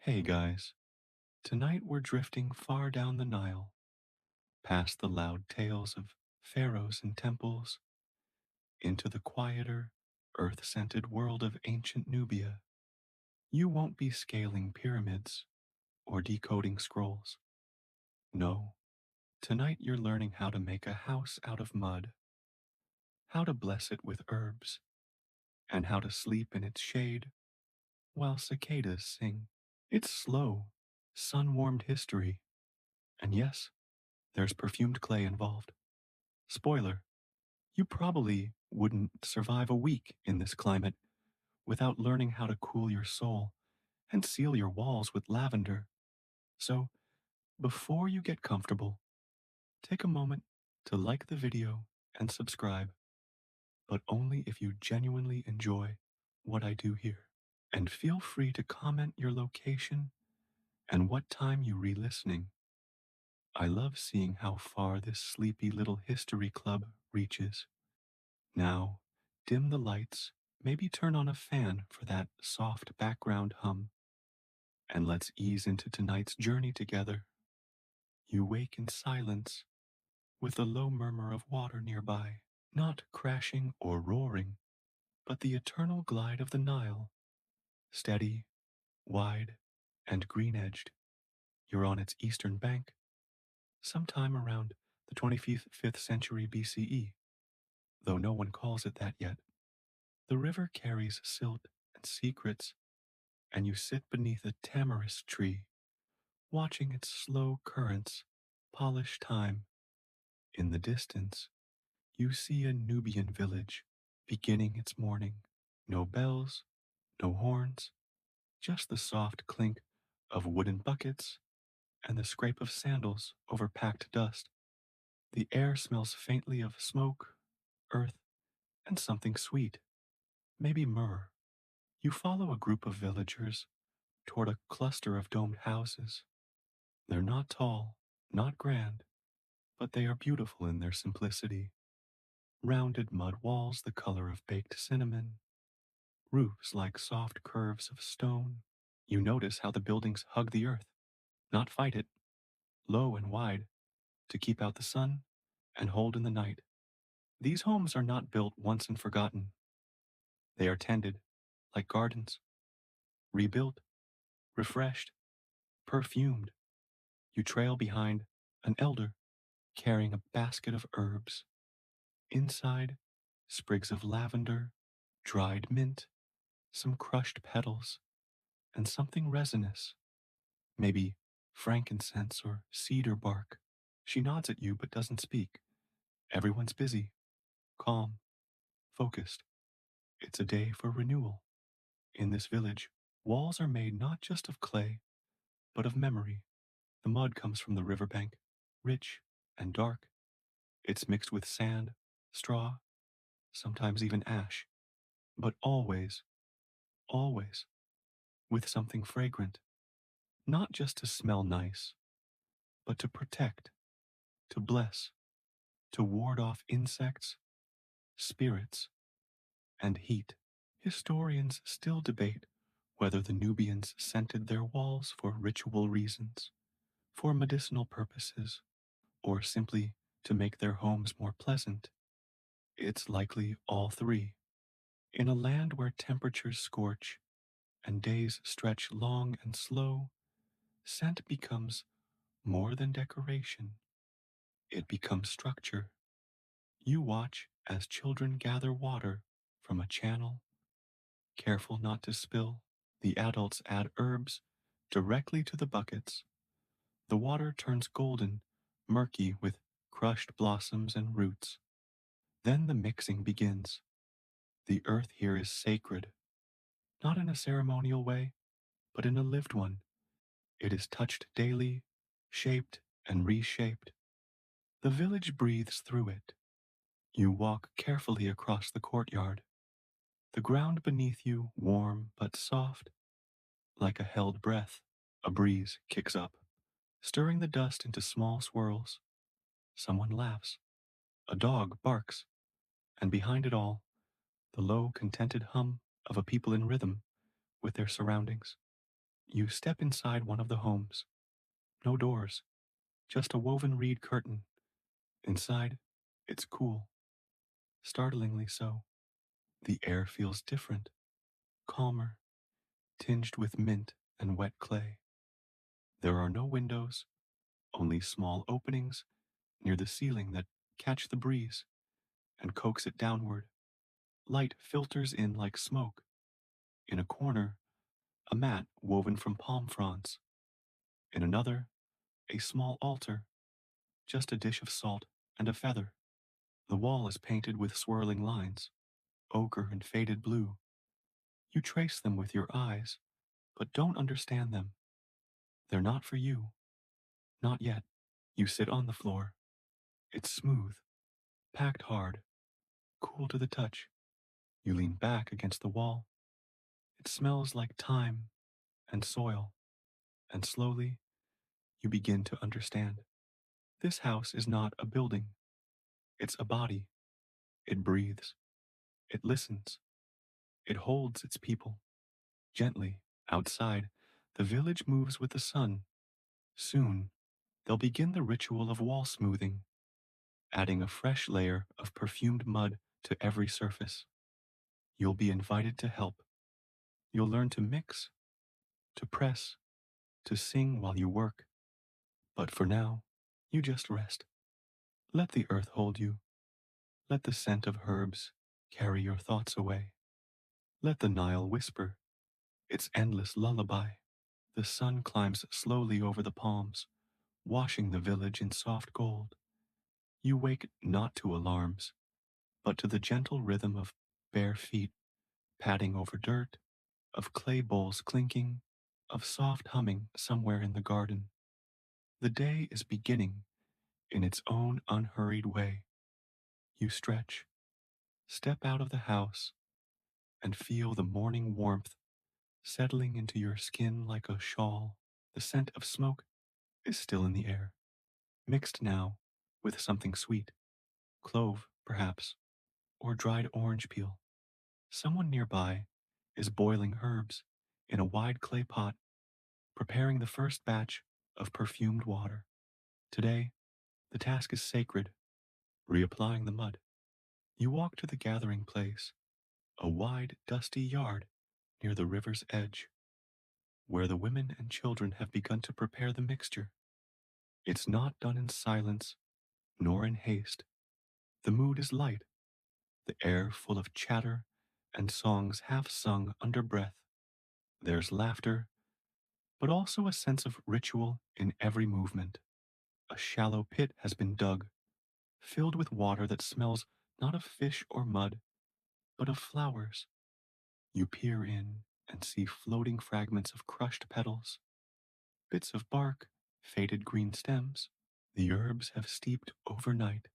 Hey guys, tonight we're drifting far down the Nile, past the loud tales of pharaohs and temples, into the quieter, earth scented world of ancient Nubia. You won't be scaling pyramids or decoding scrolls. No, tonight you're learning how to make a house out of mud, how to bless it with herbs, and how to sleep in its shade while cicadas sing. It's slow, sun warmed history, and yes, there's perfumed clay involved. Spoiler, you probably wouldn't survive a week in this climate without learning how to cool your soul and seal your walls with lavender. So, before you get comfortable, take a moment to like the video and subscribe, but only if you genuinely enjoy what I do here. And feel free to comment your location and what time you re-listening. I love seeing how far this sleepy little history club reaches. Now, dim the lights, maybe turn on a fan for that soft background hum, and let's ease into tonight's journey together. You wake in silence, with the low murmur of water nearby, not crashing or roaring, but the eternal glide of the Nile, steady, wide, and green-edged. You're on its eastern bank, sometime around the 25th century BCE, though no one calls it that yet. The river carries silt and secrets, and you sit beneath a tamarisk tree, watching its slow currents polish time. In the distance, you see a Nubian village beginning its morning. No bells, no horns, just the soft clink of wooden buckets and the scrape of sandals over packed dust. The air smells faintly of smoke, earth, and something sweet, maybe myrrh. You follow a group of villagers toward a cluster of domed houses. They're not tall, not grand, but they are beautiful in their simplicity. Rounded mud walls the color of baked cinnamon, roofs like soft curves of stone. You notice how the buildings hug the earth, not fight it, low and wide, to keep out the sun and hold in the night. These homes are not built once and forgotten. They are tended, like gardens, rebuilt, refreshed, perfumed. You trail behind an elder carrying a basket of herbs. Inside, sprigs of lavender, dried mint, some crushed petals, and something resinous, maybe frankincense or cedar bark. She nods at you but doesn't speak. Everyone's busy, calm, focused. It's a day for renewal. In this village, walls are made not just of clay, but of memory. The mud comes from the riverbank, rich and dark. It's mixed with sand, straw, sometimes even ash, but always, with something fragrant, not just to smell nice, but to protect, to bless, to ward off insects, spirits, and heat. Historians still debate whether the Nubians scented their walls for ritual reasons, for medicinal purposes, or simply to make their homes more pleasant. It's likely all three. In a land where temperatures scorch and days stretch long and slow, scent becomes more than decoration. It becomes structure. You watch as children gather water from a channel, careful not to spill. The adults add herbs directly to the buckets. The water turns golden, murky with crushed blossoms and roots. Then the mixing begins. The earth here is sacred, not in a ceremonial way, but in a lived one. It is touched daily, shaped and reshaped. The village breathes through it. You walk carefully across the courtyard, the ground beneath you warm but soft, like a held breath. A breeze kicks up, stirring the dust into small swirls. Someone laughs. A dog barks, and behind it all, the low, contented hum of a people in rhythm with their surroundings. You step inside one of the homes. No doors, just a woven reed curtain. Inside, it's cool, startlingly so. The air feels different, calmer, tinged with mint and wet clay. There are no windows, only small openings near the ceiling that catch the breeze and coax it downward. Light filters in like smoke. In a corner, a mat woven from palm fronds. In another, a small altar, just a dish of salt and a feather. The wall is painted with swirling lines, ochre and faded blue. You trace them with your eyes, but don't understand them. They're not for you. Not yet. You sit on the floor. It's smooth, packed hard, cool to the touch. You lean back against the wall. It smells like time and soil, and slowly you begin to understand. This house is not a building. It's a body. It breathes. It listens. It holds its people. Gently, outside, the village moves with the sun. Soon, they'll begin the ritual of wall smoothing, adding a fresh layer of perfumed mud to every surface. You'll be invited to help. You'll learn to mix, to press, to sing while you work. But for now, you just rest. Let the earth hold you. Let the scent of herbs carry your thoughts away. Let the Nile whisper its endless lullaby. The sun climbs slowly over the palms, washing the village in soft gold. You wake not to alarms, but to the gentle rhythm of bare feet padding over dirt, of clay bowls clinking, of soft humming somewhere in the garden. The day is beginning in its own unhurried way. You stretch, step out of the house, and feel the morning warmth settling into your skin like a shawl. The scent of smoke is still in the air, mixed now with something sweet, clove, perhaps, or dried orange peel. Someone nearby is boiling herbs in a wide clay pot, preparing the first batch of perfumed water. Today, the task is sacred, reapplying the mud. You walk to the gathering place, a wide, dusty yard near the river's edge, where the women and children have begun to prepare the mixture. It's not done in silence nor in haste. The mood is light, the air full of chatter and songs half sung under breath. There's laughter, but also a sense of ritual in every movement. A shallow pit has been dug, filled with water that smells not of fish or mud, but of flowers. You peer in and see floating fragments of crushed petals, bits of bark, faded green stems. The herbs have steeped overnight,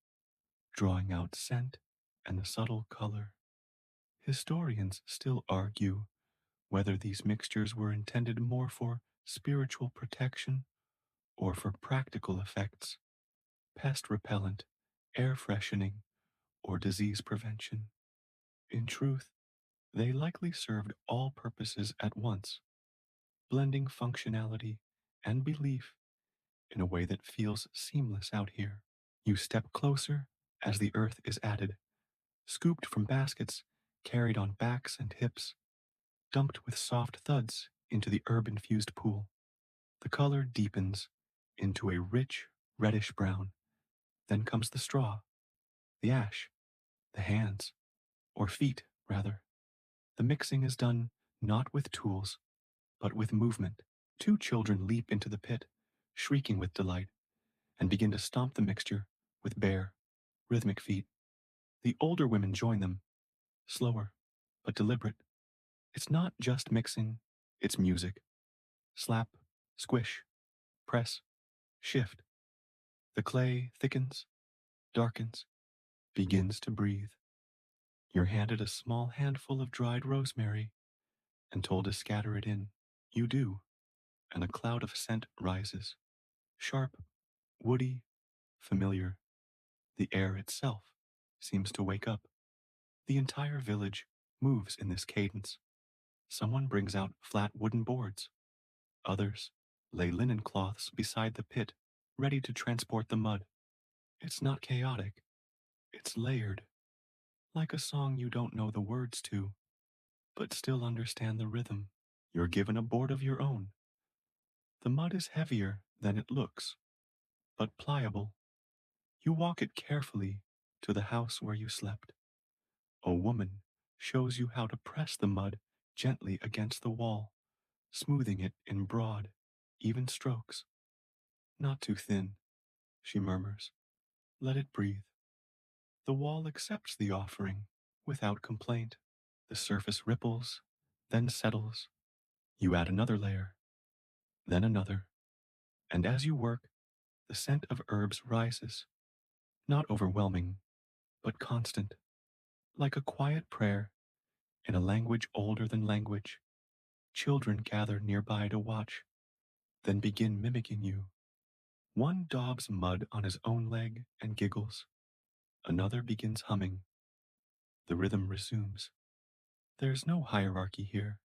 drawing out scent and a subtle color. Historians still argue whether these mixtures were intended more for spiritual protection or for practical effects, pest repellent, air freshening, or disease prevention. In truth, they likely served all purposes at once, blending functionality and belief in a way that feels seamless out here. You step closer as the earth is added, scooped from baskets, carried on backs and hips, dumped with soft thuds into the herb-infused pool. The color deepens into a rich reddish brown. Then comes the straw, the ash, the hands, or feet, rather. The mixing is done not with tools, but with movement. Two children leap into the pit, shrieking with delight, and begin to stomp the mixture with bare, rhythmic feet. The older women join them, slower, but deliberate. It's not just mixing, it's music. Slap, squish, press, shift. The clay thickens, darkens, begins to breathe. You're handed a small handful of dried rosemary and told to scatter it in. You do, and a cloud of scent rises. Sharp, woody, familiar. The air itself seems to wake up. The entire village moves in this cadence. Someone brings out flat wooden boards. Others lay linen cloths beside the pit, ready to transport the mud. It's not chaotic, it's layered, like a song you don't know the words to, but still understand the rhythm. You're given a board of your own. The mud is heavier than it looks, but pliable. You walk it carefully to the house where you slept. A woman shows you how to press the mud gently against the wall, smoothing it in broad, even strokes. Not too thin, she murmurs. Let it breathe. The wall accepts the offering without complaint. The surface ripples, then settles. You add another layer, then another, and as you work, the scent of herbs rises, not overwhelming, but constant, like a quiet prayer in a language older than language. Children gather nearby to watch, then begin mimicking you. One daubs mud on his own leg and giggles. Another begins humming. The rhythm resumes. There's no hierarchy here,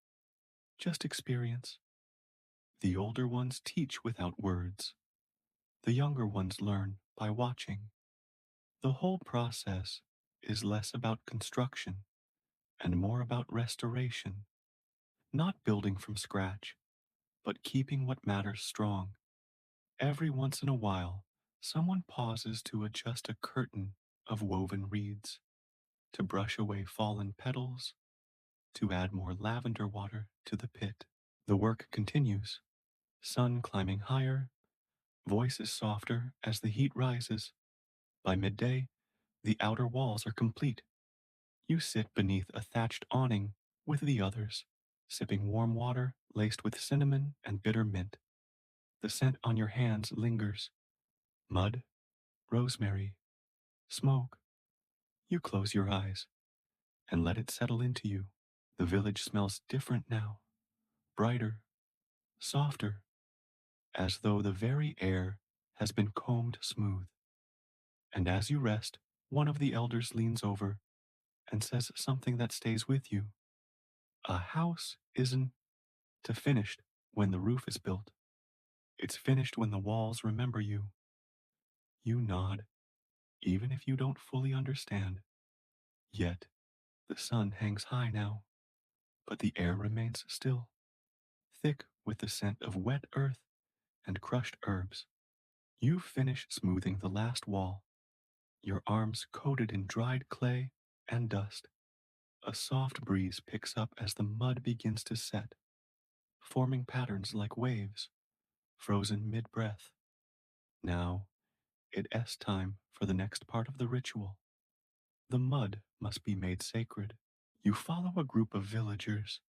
just experience. The older ones teach without words. The younger ones learn by watching. The whole process is less about construction and more about restoration, not building from scratch, but keeping what matters strong. Every once in a while, someone pauses to adjust a curtain of woven reeds, to brush away fallen petals, to add more lavender water to the pit. The work continues, sun climbing higher, voices softer as the heat rises. By midday, the outer walls are complete. You sit beneath a thatched awning with the others, sipping warm water laced with cinnamon and bitter mint. The scent on your hands lingers. Mud, rosemary, smoke. You close your eyes and let it settle into you. The village smells different now, brighter, softer, as though the very air has been combed smooth. And as you rest, one of the elders leans over and says something that stays with you. A house isn't to finished when the roof is built. It's finished when the walls remember you. You nod, even if you don't fully understand. Yet, the sun hangs high now, but the air remains still, thick with the scent of wet earth and crushed herbs. You finish smoothing the last wall, your arms coated in dried clay and dust. A soft breeze picks up as the mud begins to set, forming patterns like waves, frozen mid breath. Now, it's time for the next part of the ritual. The mud must be made sacred. You follow a group of villagers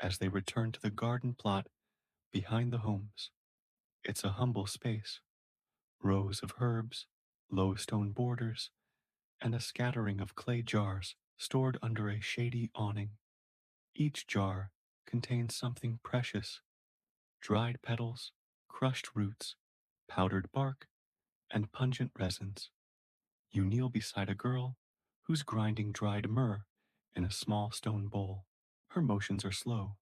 as they return to the garden plot behind the homes. It's a humble space, rows of herbs, low stone borders, and a scattering of clay jars stored under a shady awning. Each jar contains something precious: dried petals, crushed roots, powdered bark, and pungent resins. You kneel beside a girl who's grinding dried myrrh in a small stone bowl. Her motions are slow,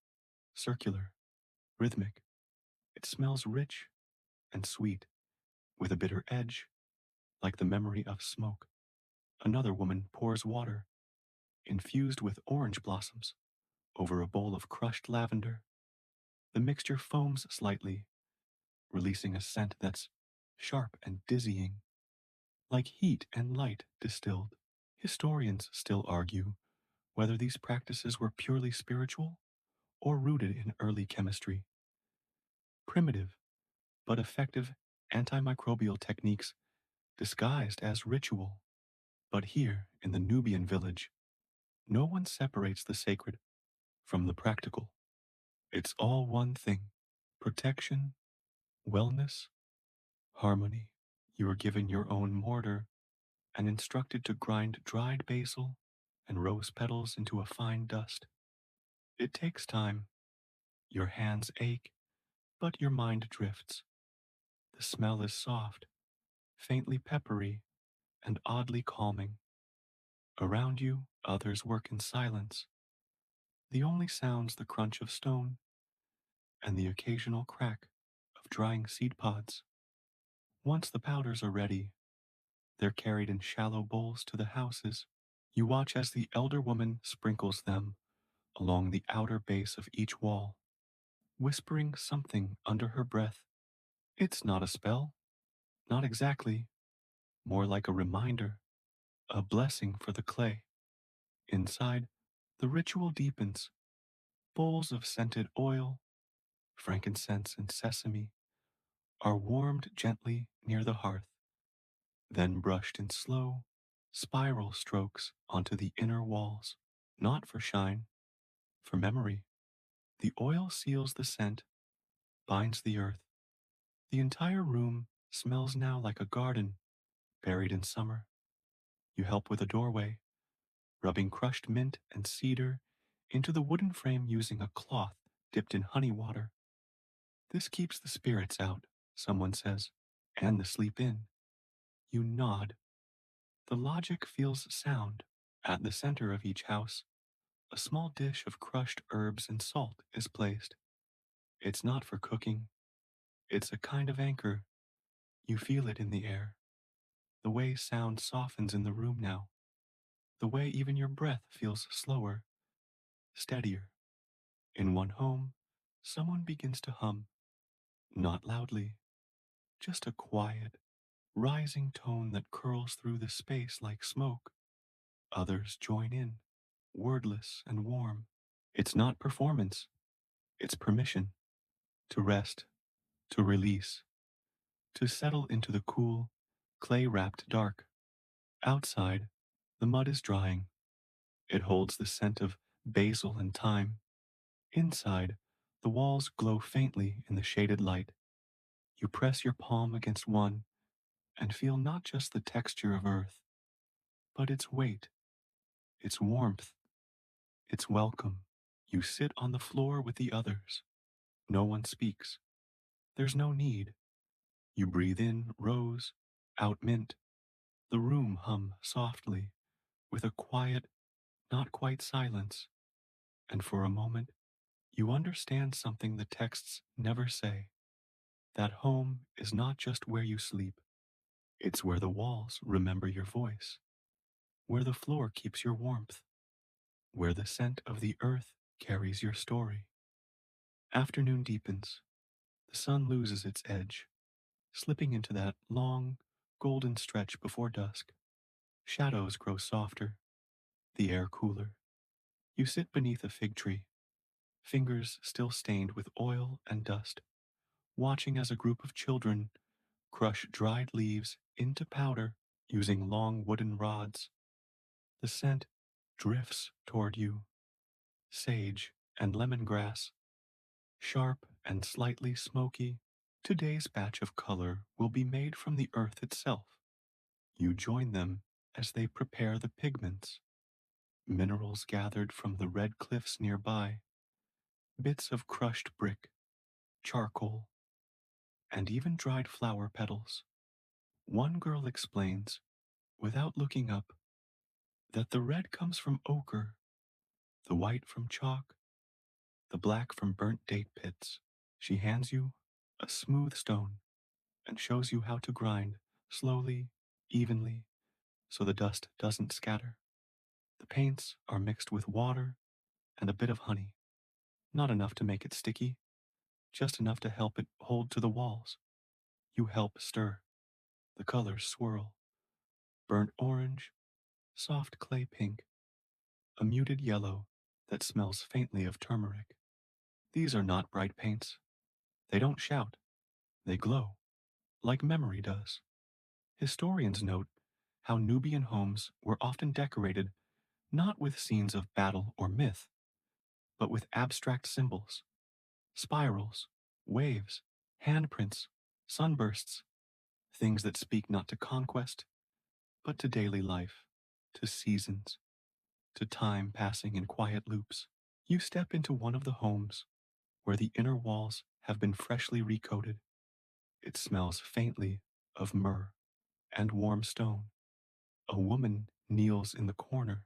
circular, rhythmic. It smells rich and sweet, with a bitter edge, like the memory of smoke. Another woman pours water, infused with orange blossoms, over a bowl of crushed lavender. The mixture foams slightly, releasing a scent that's sharp and dizzying, like heat and light distilled. Historians still argue whether these practices were purely spiritual or rooted in early chemistry. Primitive but effective antimicrobial techniques disguised as ritual. But here in the Nubian village, no one separates the sacred from the practical. It's all one thing: protection, wellness, harmony. You are given your own mortar and instructed to grind dried basil and rose petals into a fine dust. It takes time. Your hands ache, but your mind drifts. The smell is soft, faintly peppery, and oddly calming. Around you, others work in silence. The only sounds the crunch of stone and the occasional crack of drying seed pods. Once the powders are ready, they're carried in shallow bowls to the houses. You watch as the elder woman sprinkles them along the outer base of each wall, whispering something under her breath. It's not a spell, not exactly, more like a reminder, a blessing for the clay. Inside, the ritual deepens. Bowls of scented oil, frankincense, and sesame are warmed gently near the hearth, then brushed in slow, spiral strokes onto the inner walls. Not for shine, for memory. The oil seals the scent, binds the earth. The entire room smells now like a garden buried in summer. You help with a doorway, rubbing crushed mint and cedar into the wooden frame using a cloth dipped in honey water. This keeps the spirits out, someone says, and the sleep in. You nod. The logic feels sound. At the center of each house, a small dish of crushed herbs and salt is placed. It's not for cooking, it's a kind of anchor. You feel it in the air, the way sound softens in the room now, the way even your breath feels slower, steadier. In one home, someone begins to hum, not loudly, just a quiet, rising tone that curls through the space like smoke. Others join in, wordless and warm. It's not performance, it's permission to rest, to release, to settle into the cool, clay wrapped dark. Outside, the mud is drying. It holds the scent of basil and thyme. Inside, the walls glow faintly in the shaded light. You press your palm against one and feel not just the texture of earth, but its weight, its warmth, its welcome. You sit on the floor with the others. No one speaks. There's no need. You breathe in rose, out mint. The room hum softly with a quiet, not quite silence. And for a moment, you understand something the texts never say. That home is not just where you sleep. It's where the walls remember your voice, where the floor keeps your warmth, where the scent of the earth carries your story. Afternoon deepens. The sun loses its edge, slipping into that long, golden stretch before dusk. Shadows grow softer, the air cooler. You sit beneath a fig tree, fingers still stained with oil and dust, watching as a group of children crush dried leaves into powder using long wooden rods. The scent drifts toward you, sage and lemongrass, sharp and slightly smoky. Today's batch of color will be made from the earth itself. You join them as they prepare the pigments, minerals gathered from the red cliffs nearby, bits of crushed brick, charcoal, and even dried flower petals. One girl explains, without looking up, that the red comes from ochre, the white from chalk, the black from burnt date pits. She hands you a smooth stone and shows you how to grind slowly, evenly, so the dust doesn't scatter. The paints are mixed with water and a bit of honey, not enough to make it sticky, just enough to help it hold to the walls. You help stir. The colors swirl. Burnt orange, soft clay pink, a muted yellow that smells faintly of turmeric. These are not bright paints. They don't shout. They glow, like memory does. Historians note how Nubian homes were often decorated not with scenes of battle or myth, but with abstract symbols, spirals, waves, handprints, sunbursts, things that speak not to conquest, but to daily life, to seasons, to time passing in quiet loops. You step into one of the homes where the inner walls have been freshly recoated. It smells faintly of myrrh and warm stone. A woman kneels in the corner,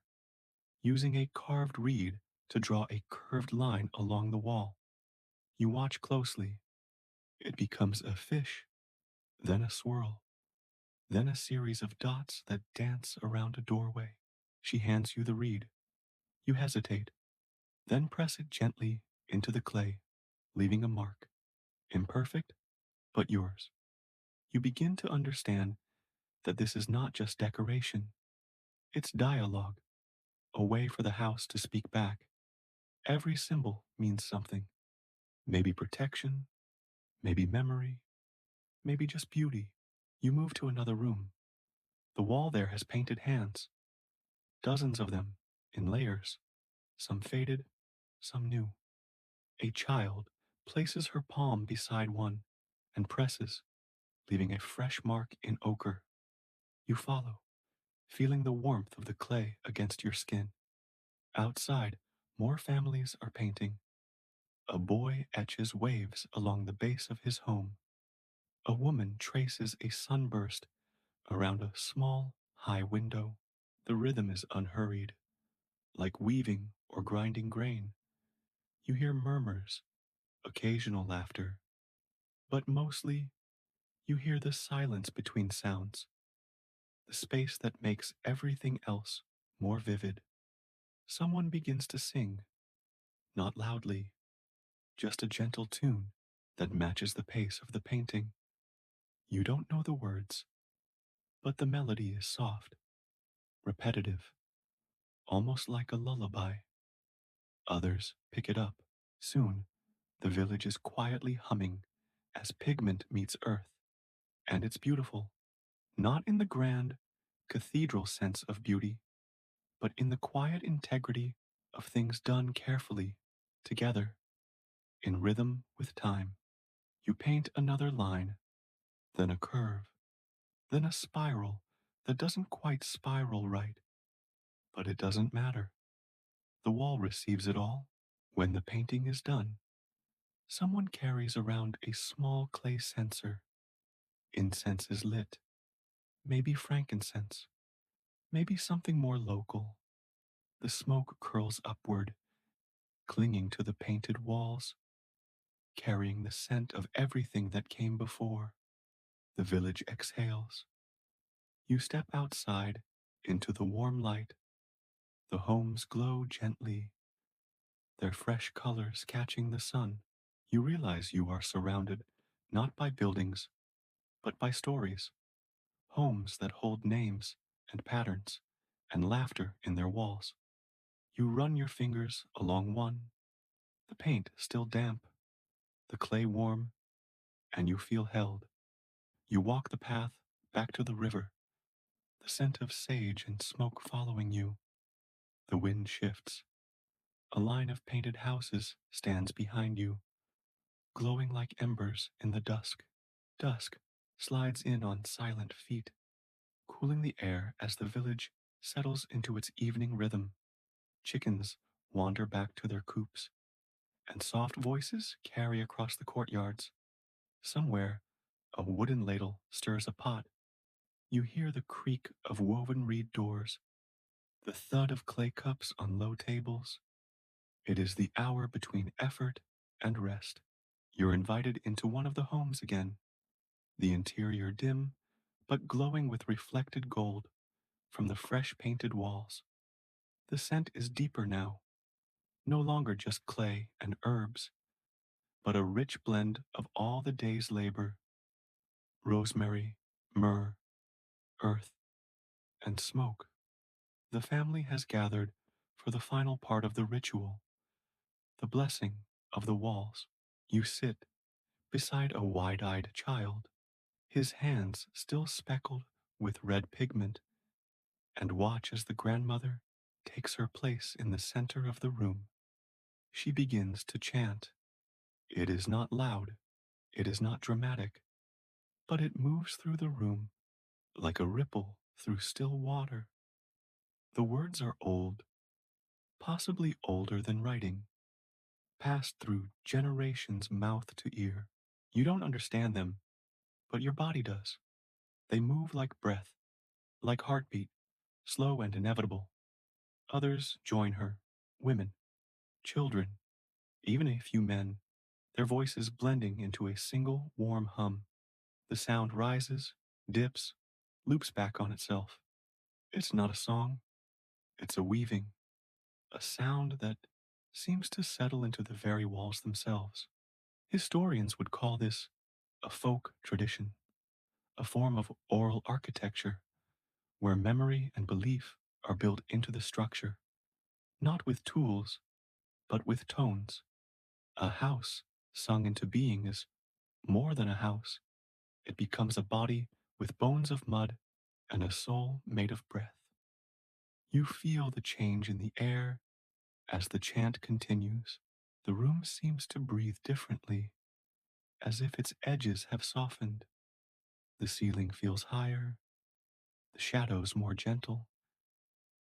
using a carved reed to draw a curved line along the wall. You watch closely. It becomes a fish, then a swirl, then a series of dots that dance around a doorway. She hands you the reed. You hesitate, then press it gently into the clay, leaving a mark. Imperfect, but yours. You begin to understand that this is not just decoration, it's dialogue, a way for the house to speak back. Every symbol means something. Maybe protection, maybe memory, maybe just beauty. You move to another room. The wall there has painted hands, dozens of them, in layers, some faded, some new. A child places her palm beside one and presses, leaving a fresh mark in ochre. You follow, feeling the warmth of the clay against your skin. Outside, more families are painting. A boy etches waves along the base of his home. A woman traces a sunburst around a small, high window. The rhythm is unhurried, like weaving or grinding grain. You hear murmurs, occasional laughter, but mostly you hear the silence between sounds, the space that makes everything else more vivid. Someone begins to sing, not loudly, just a gentle tune that matches the pace of the painting. You don't know the words, but the melody is soft, repetitive, almost like a lullaby. Others pick it up. Soon, the village is quietly humming as pigment meets earth, and it's beautiful, not in the grand, cathedral sense of beauty, but in the quiet integrity of things done carefully, together, in rhythm with time. You paint another line, then a curve, then a spiral that doesn't quite spiral right, but it doesn't matter. The wall receives it all. When the painting is done, someone carries around a small clay censer. Incense is lit, maybe frankincense, maybe something more local. The smoke curls upward, clinging to the painted walls, carrying the scent of everything that came before. The village exhales. You step outside into the warm light. The homes glow gently, their fresh colors catching the sun. You realize you are surrounded not by buildings, but by stories, homes that hold names and patterns and laughter in their walls. You run your fingers along one, the paint still damp, the clay warm, and you feel held. You walk the path back to the river, the scent of sage and smoke following you. The wind shifts. A line of painted houses stands behind you, glowing like embers in the dusk. Dusk slides in on silent feet, cooling the air as the village settles into its evening rhythm. Chickens wander back to their coops, and soft voices carry across the courtyards. Somewhere, a wooden ladle stirs a pot. You hear the creak of woven reed doors, the thud of clay cups on low tables. It is the hour between effort and rest. You're invited into one of the homes again, the interior dim, but glowing with reflected gold from the fresh painted walls. The scent is deeper now, no longer just clay and herbs, but a rich blend of all the day's labor: rosemary, myrrh, earth, and smoke. The family has gathered for the final part of the ritual, the blessing of the walls. You sit beside a wide eyed child, his hands still speckled with red pigment, and watch as the grandmother takes her place in the center of the room. She begins to chant. It is not loud, it is not dramatic, but it moves through the room like a ripple through still water. The words are old, possibly older than writing, passed through generations mouth to ear. You don't understand them, but your body does. They move like breath, like heartbeat, slow and inevitable. Others join her, women, children, even a few men. their voices blending into a single warm hum. The sound rises, dips, loops back on itself. It's not a song, it's a weaving, a sound that seems to settle into the very walls themselves. Historians would call this a folk tradition, a form of oral architecture where memory and belief are built into the structure, not with tools, but with tones. A house sung into being is more than a house. It becomes a body with bones of mud and a soul made of breath. You feel the change in the air as the chant continues. The room seems to breathe differently, as if its edges have softened. The ceiling feels higher, the shadows more gentle.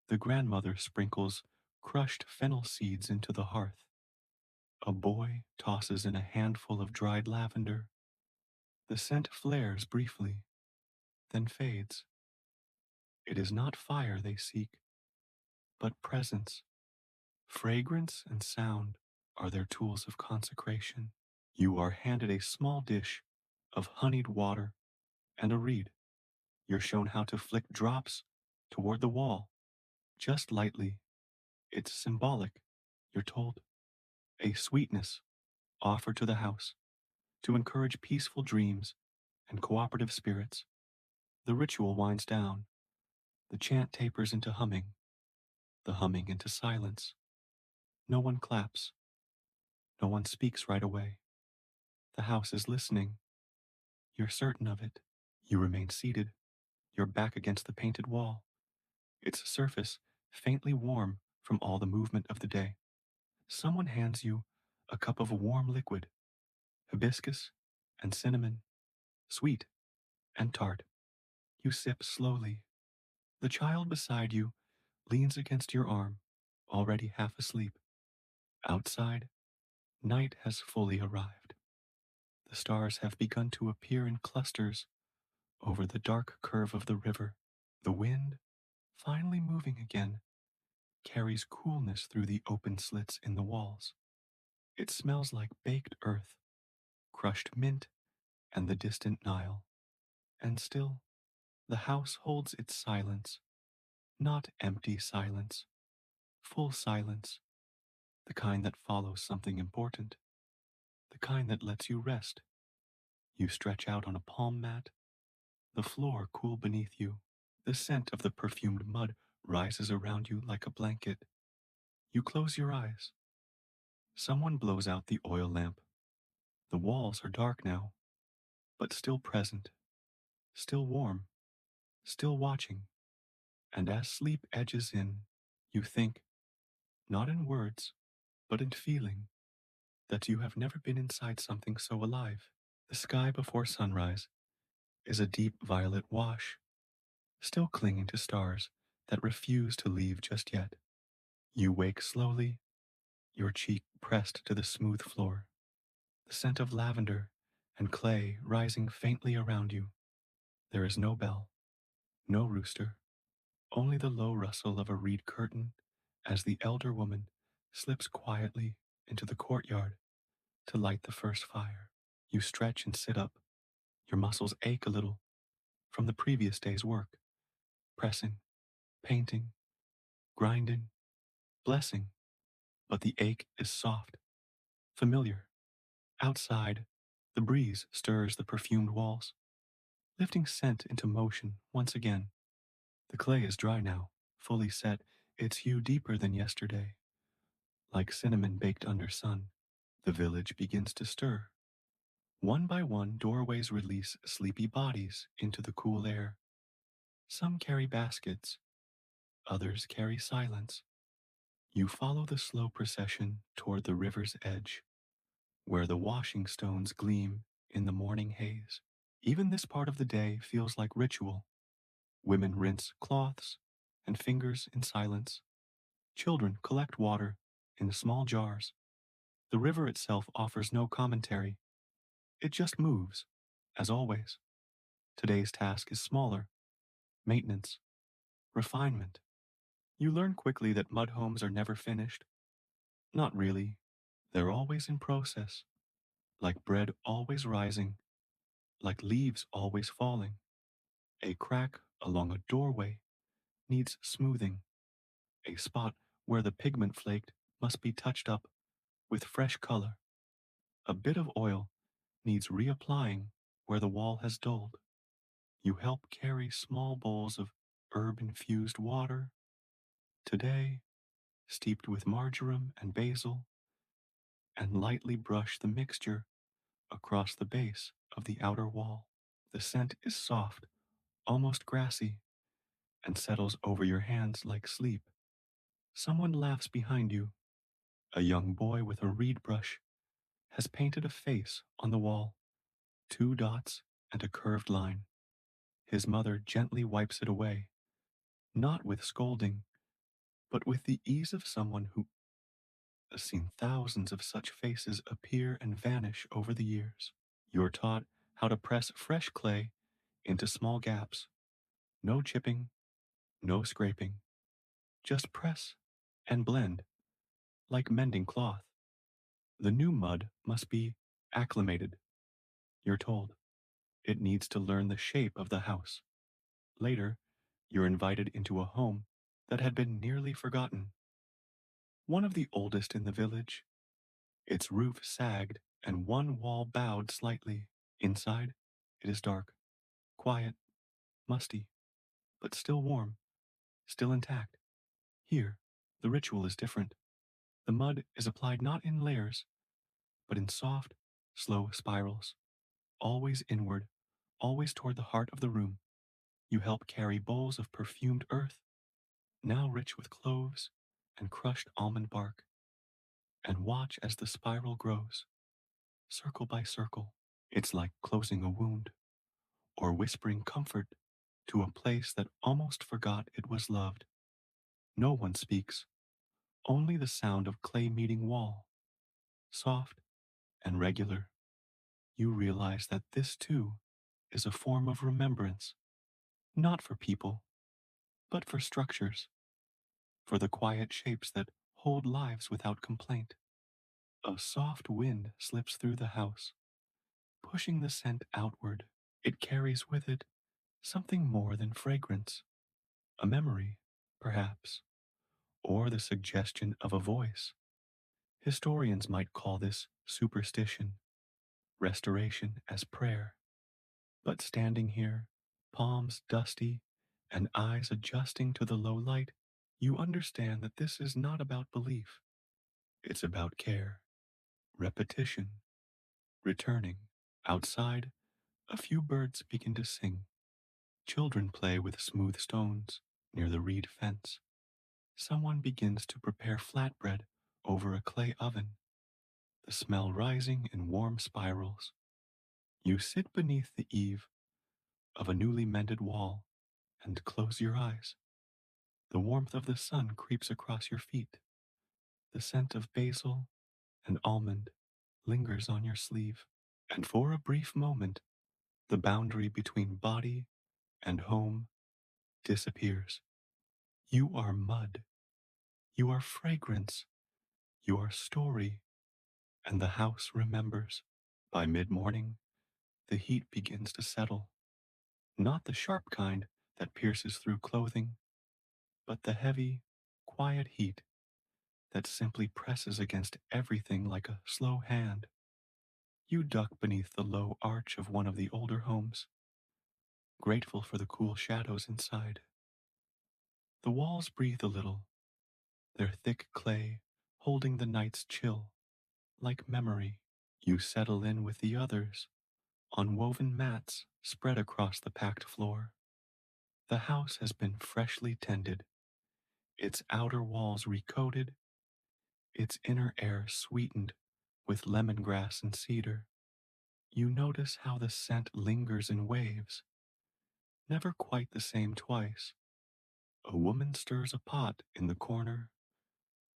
The grandmother sprinkles crushed fennel seeds into the hearth. A boy tosses in a handful of dried lavender. The scent flares briefly, then fades. It is not fire they seek, but presence. Fragrance and sound are their tools of consecration. You are handed a small dish of honeyed water and a reed. You're shown how to flick drops toward the wall, just lightly. It's symbolic, you're told. A sweetness offered to the house to encourage peaceful dreams and cooperative spirits. The ritual winds down. The chant tapers into humming, the humming into silence. No one claps. No one speaks right away. The house is listening. You're certain of it. You remain seated, your back against the painted wall, its surface faintly warm from all the movement of the day. Someone hands you a cup of warm liquid, hibiscus and cinnamon, sweet and tart. You sip slowly. The child beside you leans against your arm, already half asleep. Outside, night has fully arrived. The stars have begun to appear in clusters over the dark curve of the river. The wind, finally moving again, carries coolness through the open slits in the walls. It smells like baked earth, crushed mint, and the distant Nile. And still, the house holds its silence, not empty silence, full silence, the kind that follows something important, the kind that lets you rest. You stretch out on a palm mat, the floor cool beneath you. The scent of the perfumed mud rises around you like a blanket. You close your eyes. Someone blows out the oil lamp. The walls are dark now, but still present, still warm, still watching. And as sleep edges in, you think, not in words, but in feeling, that you have never been inside something so alive. The sky before sunrise is a deep violet wash, still clinging to stars that refuse to leave just yet. You wake slowly, your cheek pressed to the smooth floor, the scent of lavender and clay rising faintly around you. There is no bell, no rooster, only the low rustle of a reed curtain as the elder woman slips quietly into the courtyard to light the first fire. You stretch and sit up. Your muscles ache a little from the previous day's work, pressing, painting, grinding, blessing. But the ache is soft, familiar. Outside, the breeze stirs the perfumed walls, lifting scent into motion once again. The clay is dry now, fully set, its hue deeper than yesterday, like cinnamon baked under sun. The village begins to stir. One by one, doorways release sleepy bodies into the cool air. Some carry baskets, others carry silence. You follow the slow procession toward the river's edge, where the washing stones gleam in the morning haze. Even this part of the day feels like ritual. Women rinse cloths and fingers in silence. Children collect water in small jars. The river itself offers no commentary. It just moves, as always. Today's task is smaller: maintenance, refinement. You learn quickly that mud homes are never finished. Not really. They're always in process. like bread always rising, like leaves always falling. A crack along a doorway needs smoothing. A spot where the pigment flaked must be touched up with fresh color. A bit of oil needs reapplying where the wall has dulled. You help carry small bowls of herb infused water, today steeped with marjoram and basil, and lightly brush the mixture across the base of the outer wall. The scent is soft, almost grassy, and settles over your hands like sleep. Someone laughs behind you. A young boy with a reed brush has painted a face on the wall, two dots and a curved line. His mother gently wipes it away, not with scolding, but with the ease of someone who has seen thousands of such faces appear and vanish over the years. You're taught how to press fresh clay into small gaps. No chipping, no scraping. Just press and blend, like mending cloth. The new mud must be acclimated, you're told. It needs to learn the shape of the house. Later, you're invited into a home that had been nearly forgotten. One of the oldest in the village. Its roof sagged and one wall bowed slightly. Inside, it is dark, quiet, musty, but still warm, still intact. Here, the ritual is different. The mud is applied not in layers, but in soft, slow spirals, always inward, always toward the heart of the room. You help carry bowls of perfumed earth, now rich with cloves and crushed almond bark, and watch as the spiral grows, circle by circle. It's like closing a wound or whispering comfort to a place that almost forgot it was loved. No one speaks, only the sound of clay meeting wall, soft and regular. You realize that this too is a form of remembrance, not for people, but for structures, for the quiet shapes that hold lives without complaint. A soft wind slips through the house, pushing the scent outward. It carries with it something more than fragrance, a memory, perhaps, or the suggestion of a voice. Historians might call this superstition, restoration as prayer. But standing here, palms dusty and eyes adjusting to the low light, you understand that this is not about belief. It's about care, repetition, returning. Outside, a few birds begin to sing. Children play with smooth stones near the reed fence. Someone begins to prepare flatbread over a clay oven, the smell rising in warm spirals. You sit beneath the eave of a newly mended wall and close your eyes. The warmth of the sun creeps across your feet. The scent of basil and almond lingers on your sleeve. And for a brief moment, the boundary between body and home disappears. You are mud. You are fragrance. You are story. And the house remembers. By mid morning, the heat begins to settle. Not the sharp kind that pierces through clothing, but the heavy, quiet heat that simply presses against everything like a slow hand. You duck beneath the low arch of one of the older homes, grateful for the cool shadows inside. The walls breathe a little, their thick clay holding the night's chill, like memory. You settle in with the others on woven mats spread across the packed floor. The house has been freshly tended, its outer walls recoated, its inner air sweetened with lemongrass and cedar. You notice how the scent lingers in waves, never quite the same twice. A woman stirs a pot in the corner,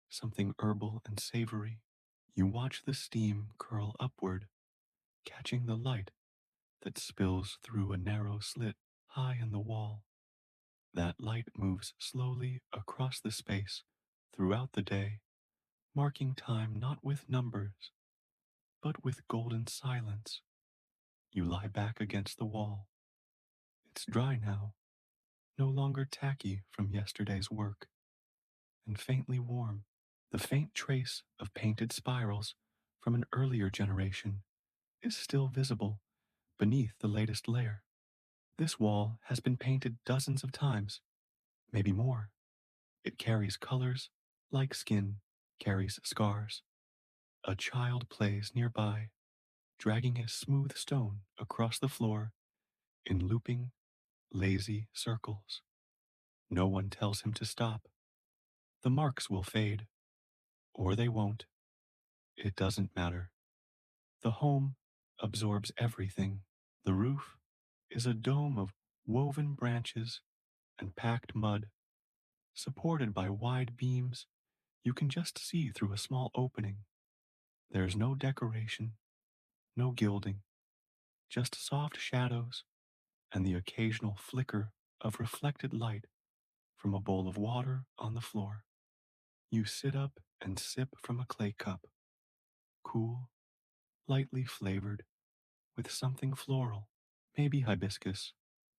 something herbal and savory. You watch the steam curl upward, catching the light that spills through a narrow slit high in the wall. That light moves slowly across the space throughout the day, marking time not with numbers, but with golden silence. You lie back against the wall. It's dry now, no longer tacky from yesterday's work, and faintly warm. The faint trace of painted spirals from an earlier generation is still visible beneath the latest layer. This wall has been painted dozens of times, maybe more. It carries colors like skin carries scars. A child plays nearby, dragging a smooth stone across the floor in looping, lazy circles. No one tells him to stop. The marks will fade, or they won't. It doesn't matter. The home absorbs everything. The roof is a dome of woven branches and packed mud, supported by wide beams you can just see through a small opening. There's no decoration, no gilding, just soft shadows and the occasional flicker of reflected light from a bowl of water on the floor. You sit up and sip from a clay cup, cool, lightly flavored with something floral, maybe hibiscus,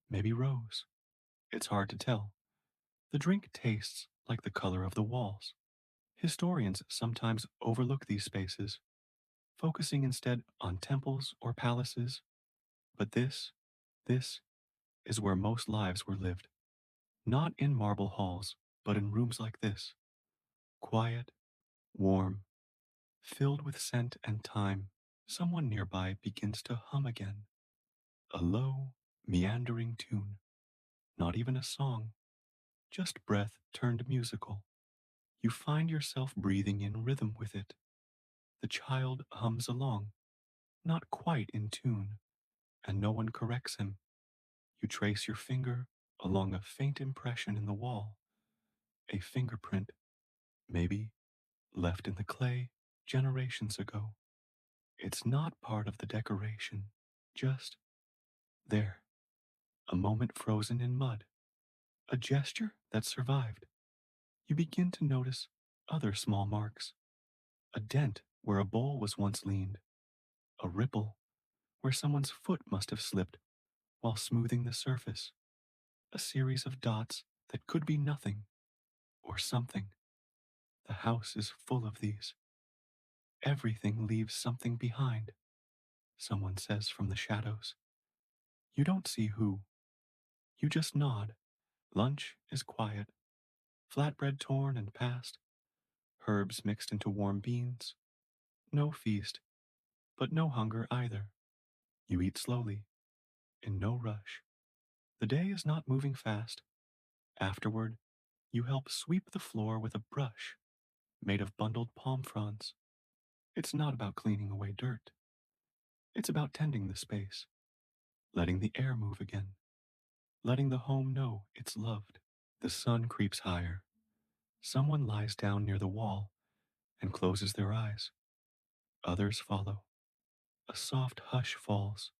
maybe rose. It's hard to tell. The drink tastes like the color of the walls. Historians sometimes overlook these spaces, focusing instead on temples or palaces. But this is where most lives were lived. Not in marble halls, but in rooms like this. Quiet, warm, filled with scent and time. Someone nearby begins to hum again. A low, meandering tune. Not even a song, just breath turned musical. You find yourself breathing in rhythm with it. The child hums along, not quite in tune, and no one corrects him. You trace your finger along a faint impression in the wall, a fingerprint, maybe, left in the clay generations ago. It's not part of the decoration, just there, a moment frozen in mud, a gesture that survived. You begin to notice other small marks, a dent where a bowl was once leaned, a ripple where someone's foot must have slipped while smoothing the surface, a series of dots that could be nothing or something. The house is full of these. Everything leaves something behind, someone says from the shadows. You don't see who. You just nod. Lunch is quiet, flatbread torn and passed, herbs mixed into warm beans. No feast, but no hunger either. You eat slowly, in no rush. The day is not moving fast. Afterward, you help sweep the floor with a brush made of bundled palm fronds. It's not about cleaning away dirt. It's about tending the space, letting the air move again, letting the home know it's loved. The sun creeps higher. Someone lies down near the wall and closes their eyes. Others follow. A soft hush falls,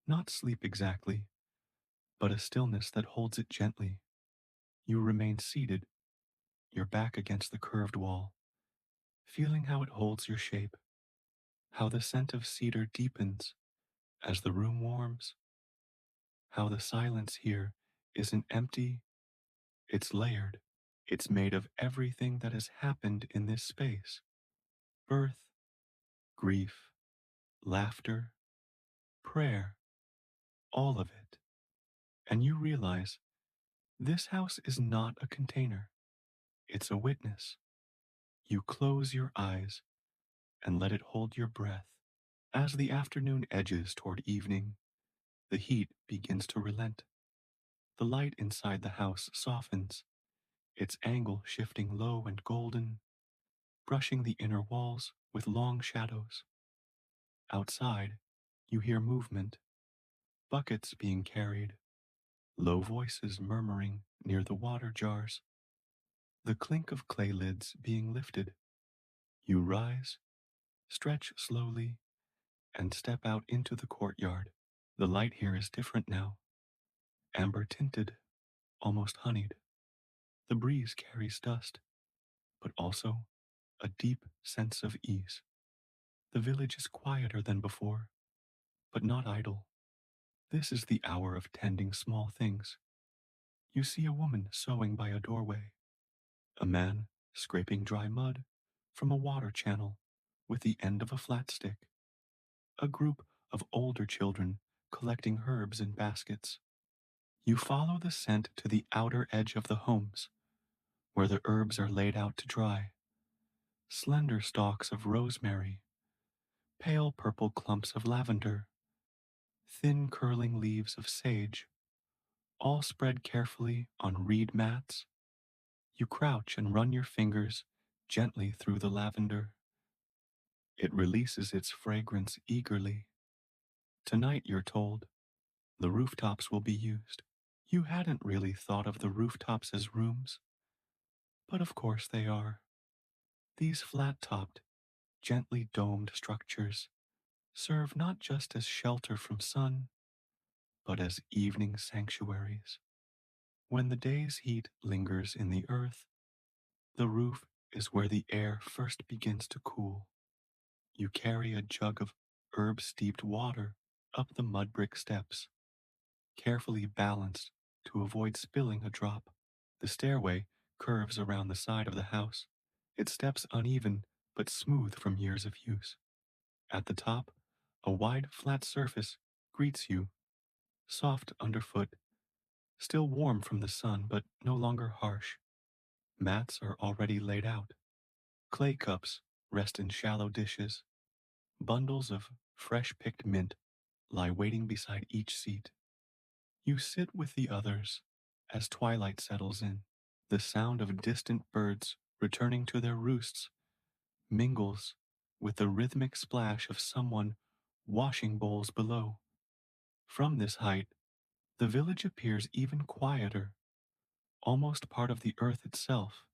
not sleep exactly, but a stillness that holds it gently. You remain seated, your back against the curved wall, feeling how it holds your shape, how the scent of cedar deepens as the room warms, how the silence here isn't empty, it's layered. It's made of everything that has happened in this space: birth, grief, laughter, prayer, all of it. And you realize this house is not a container, it's a witness. You close your eyes and let it hold your breath. As the afternoon edges toward evening, the heat begins to relent. The light inside the house softens, its angle shifting low and golden, brushing the inner walls with long shadows. Outside, you hear movement, buckets being carried, low voices murmuring near the water jars, the clink of clay lids being lifted. You rise, stretch slowly, and step out into the courtyard. The light here is different now, amber tinted, almost honeyed. The breeze carries dust, but also a deep sense of ease. The village is quieter than before, but not idle. This is the hour of tending small things. You see a woman sewing by a doorway, a man scraping dry mud from a water channel with the end of a flat stick, a group of older children collecting herbs in baskets. You follow the scent to the outer edge of the homes, where the herbs are laid out to dry. Slender stalks of rosemary, pale purple clumps of lavender, thin curling leaves of sage, all spread carefully on reed mats. You crouch and run your fingers gently through the lavender. It releases its fragrance eagerly. Tonight, you're told, the rooftops will be used. You hadn't really thought of the rooftops as rooms, but of course they are. These flat topped, gently domed structures serve not just as shelter from sun, but as evening sanctuaries. When the day's heat lingers in the earth, the roof is where the air first begins to cool. You carry a jug of herb steeped water up the mud brick steps, carefully balanced to avoid spilling a drop. The stairway curves around the side of the house, its steps uneven but smooth from years of use. At the top, a wide flat surface greets you, soft underfoot, still warm from the sun but no longer harsh. Mats are already laid out. Clay cups rest in shallow dishes. Bundles of fresh picked mint lie waiting beside each seat. You sit with the others as twilight settles in. The sound of distant birds returning to their roosts mingles with the rhythmic splash of someone washing bowls below. From this height, the village appears even quieter, almost part of the earth itself,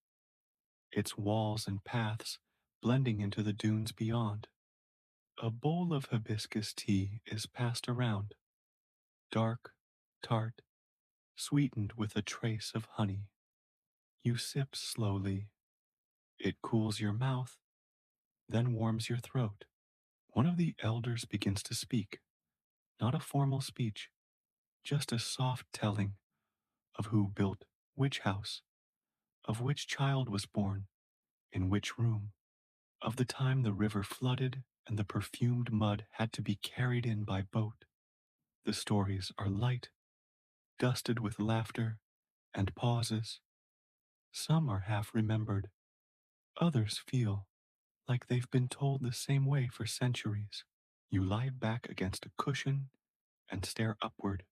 its walls and paths blending into the dunes beyond. A bowl of hibiscus tea is passed around, dark, tart, sweetened with a trace of honey. You sip slowly. It cools your mouth, then warms your throat. One of the elders begins to speak, not a formal speech, just a soft telling of who built which house, of which child was born, in which room, of the time the river flooded and the perfumed mud had to be carried in by boat. The stories are light, dusted with laughter and pauses. Some are half remembered, others feel like they've been told the same way for centuries. You lie back against a cushion and stare upward.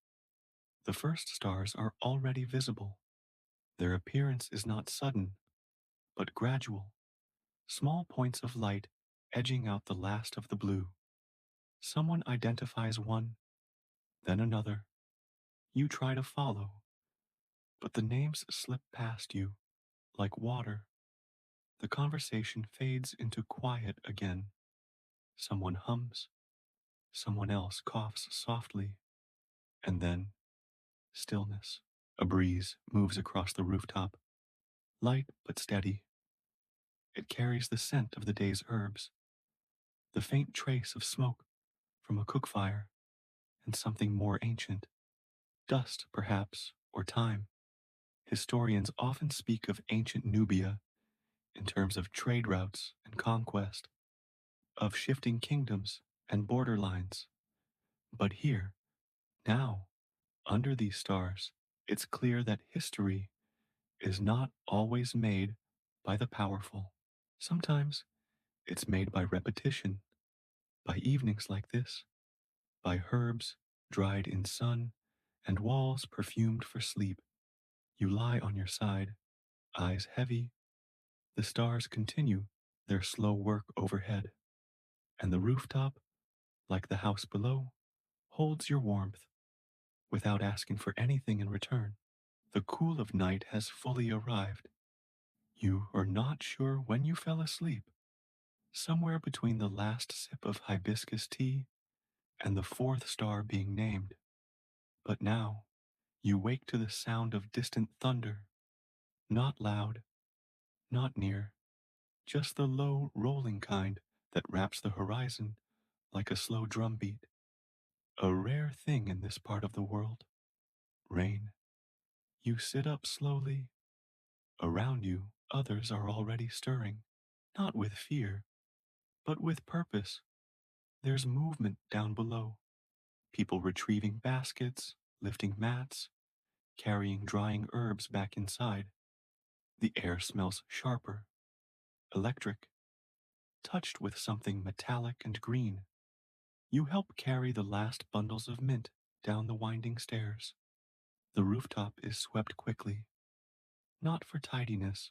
The first stars are already visible. Their appearance is not sudden, but gradual, small points of light edging out the last of the blue. Someone identifies one, then another. You try to follow, but the names slip past you like water. The conversation fades into quiet again. Someone hums, someone else coughs softly, and then stillness. A breeze moves across the rooftop, light but steady. It carries the scent of the day's herbs, the faint trace of smoke from a cook fire, and something more ancient. Dust, perhaps, or time. Historians often speak of ancient Nubia in terms of trade routes and conquest, of shifting kingdoms and border lines. But here, now, under these stars, it's clear that history is not always made by the powerful. Sometimes it's made by repetition, by evenings like this, by herbs dried in sun and walls perfumed for sleep. You lie on your side, eyes heavy. The stars continue their slow work overhead, and the rooftop, like the house below, holds your warmth without asking for anything in return. The cool of night has fully arrived. You are not sure when you fell asleep, somewhere between the last sip of hibiscus tea and the fourth star being named. But now, you wake to the sound of distant thunder, not loud, not near, just the low, rolling kind that wraps the horizon like a slow drum beat. A rare thing in this part of the world. Rain. You sit up slowly. Around you, others are already stirring, not with fear, but with purpose. There's movement down below. People retrieving baskets, lifting mats, carrying drying herbs back inside. The air smells sharper, electric, touched with something metallic and green. You help carry the last bundles of mint down the winding stairs. The rooftop is swept quickly, not for tidiness,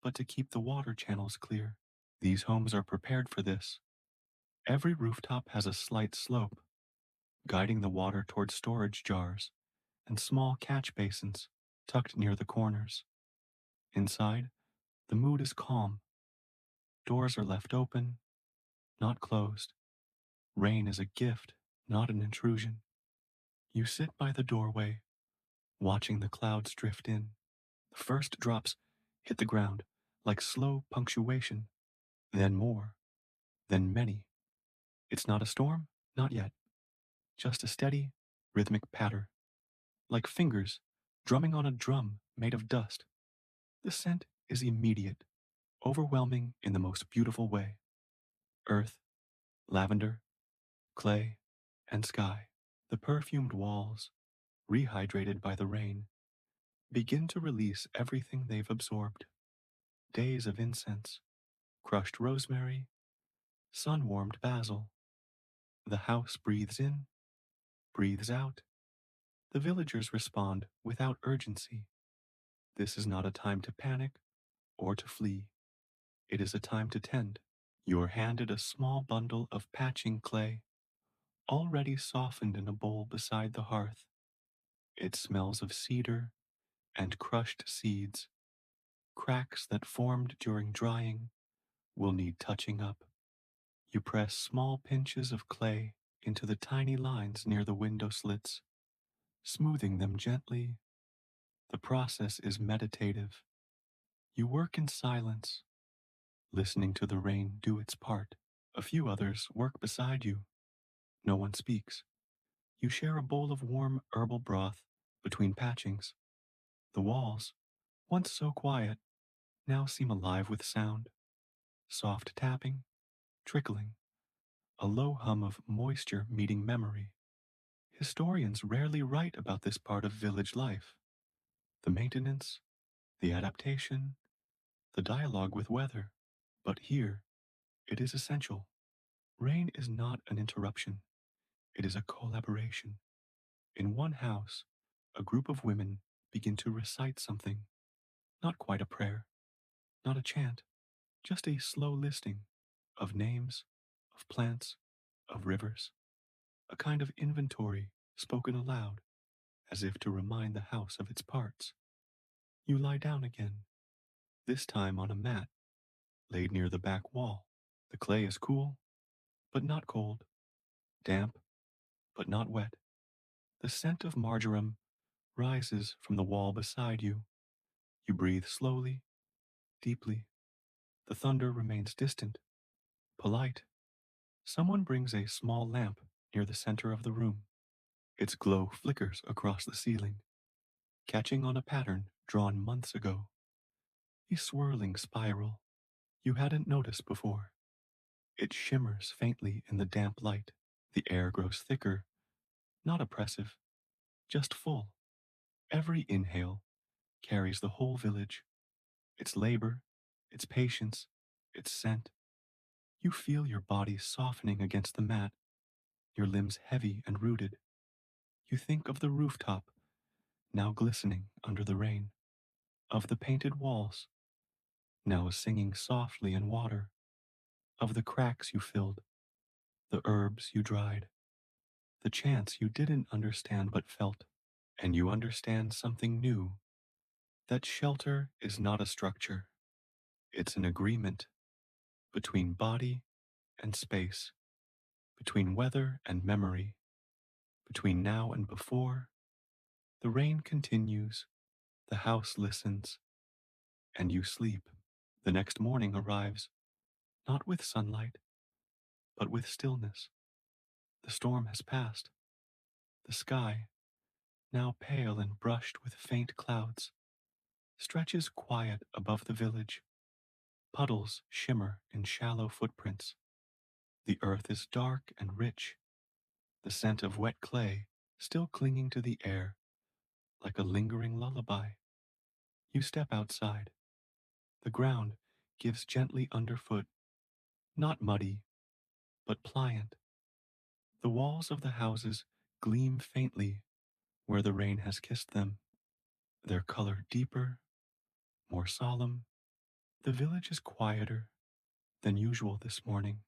but to keep the water channels clear. These homes are prepared for this. Every rooftop has a slight slope, guiding the water toward storage jars and small catch basins tucked near the corners. Inside, the mood is calm. Doors are left open, not closed. Rain is a gift, not an intrusion. You sit by the doorway, watching the clouds drift in. The first drops hit the ground like slow punctuation, then more, then many. It's not a storm, not yet, just a steady, rhythmic patter, like fingers drumming on a drum made of dust. The scent is immediate, overwhelming in the most beautiful way. Earth, lavender, clay, and sky. The perfumed walls, rehydrated by the rain, begin to release everything they've absorbed. Days of incense, crushed rosemary, sun warmed basil. The house breathes in, breathes out. The villagers respond without urgency. This is not a time to panic or to flee. It is a time to tend. You're handed a small bundle of patching clay, already softened in a bowl beside the hearth. It smells of cedar and crushed seeds. Cracks that formed during drying will need touching up. You press small pinches of clay into the tiny lines near the window slits, smoothing them gently. The process is meditative. You work in silence, listening to the rain do its part. A few others work beside you. No one speaks. You share a bowl of warm herbal broth between patchings. The walls, once so quiet, now seem alive with sound. Soft tapping, trickling, a low hum of moisture meeting memory. Historians rarely write about this part of village life. The maintenance, the adaptation, the dialogue with weather. But here, it is essential. Rain is not an interruption, it is a collaboration. In one house, a group of women begin to recite something, not quite a prayer, not a chant, just a slow listing of names, of plants, of rivers, a kind of inventory spoken aloud, as if to remind the house of its parts. You lie down again, this time on a mat laid near the back wall. The clay is cool, but not cold, damp, but not wet. The scent of marjoram rises from the wall beside you. You breathe slowly, deeply. The thunder remains distant, polite. Someone brings a small lamp near the center of the room. Its glow flickers across the ceiling, catching on a pattern drawn months ago. A swirling spiral you hadn't noticed before. It shimmers faintly in the damp light. The air grows thicker, not oppressive, just full. Every inhale carries the whole village, its labor, its patience, its scent. You feel your body softening against the mat, your limbs heavy and rooted. You think of the rooftop, now glistening under the rain, of the painted walls, now singing softly in water, of the cracks you filled, the herbs you dried, the chants you didn't understand but felt. And you understand something new, that shelter is not a structure, it's an agreement between body and space, between weather and memory, between now and before. The rain continues, the house listens, and you sleep. The next morning arrives, not with sunlight, but with stillness. The storm has passed. The sky, now pale and brushed with faint clouds, stretches quiet above the village. Puddles shimmer in shallow footprints. The earth is dark and rich, the scent of wet clay still clinging to the air like a lingering lullaby. You step outside. The ground gives gently underfoot, not muddy, but pliant. The walls of the houses gleam faintly where the rain has kissed them, their color deeper, more solemn. The village is quieter than usual this morning,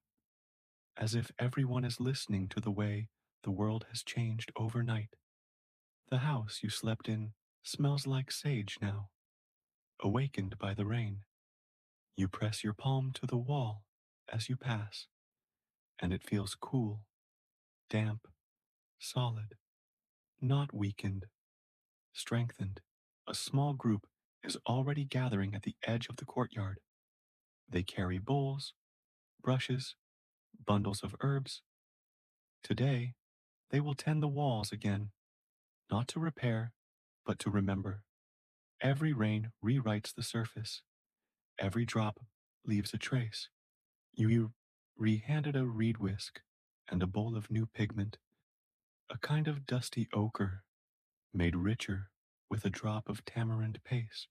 as if everyone is listening to the way the world has changed overnight. The house you slept in smells like sage now, awakened by the rain. You press your palm to the wall as you pass, and it feels cool, damp, solid, not weakened, strengthened. A small group is already gathering at the edge of the courtyard. They carry bowls, brushes, bundles of herbs. Today, they will tend the walls again, not to repair, but to remember. Every rain rewrites the surface. Every drop leaves a trace. You re-handed a reed whisk and a bowl of new pigment, a kind of dusty ochre, made richer with a drop of tamarind paste.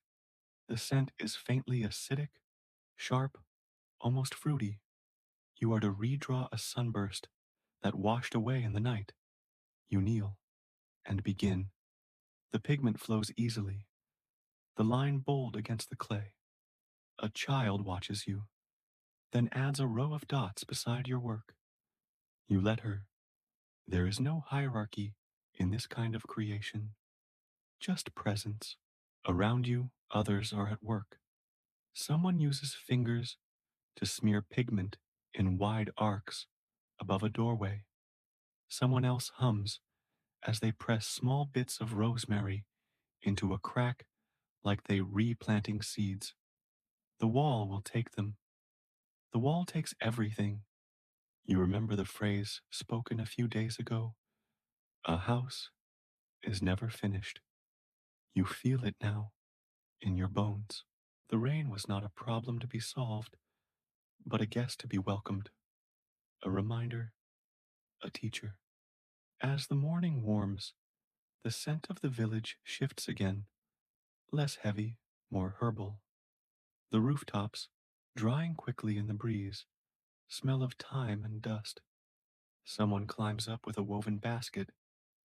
The scent is faintly acidic, sharp, almost fruity. You are to redraw a sunburst that washed away in the night. You kneel and begin. The pigment flows easily, the line bold against the clay. A child watches you, then adds a row of dots beside your work. You let her. There is no hierarchy in this kind of creation, just presence. Around you, others are at work. Someone uses fingers to smear pigment in wide arcs above a doorway. Someone else hums as they press small bits of rosemary into a crack like they replanting seeds. The wall will take them. The wall takes everything. You remember the phrase spoken a few days ago? A house is never finished. You feel it now in your bones. The rain was not a problem to be solved, but a guest to be welcomed, a reminder, a teacher. As the morning warms, the scent of the village shifts again, less heavy, more herbal. The rooftops, drying quickly in the breeze, smell of thyme and dust. Someone climbs up with a woven basket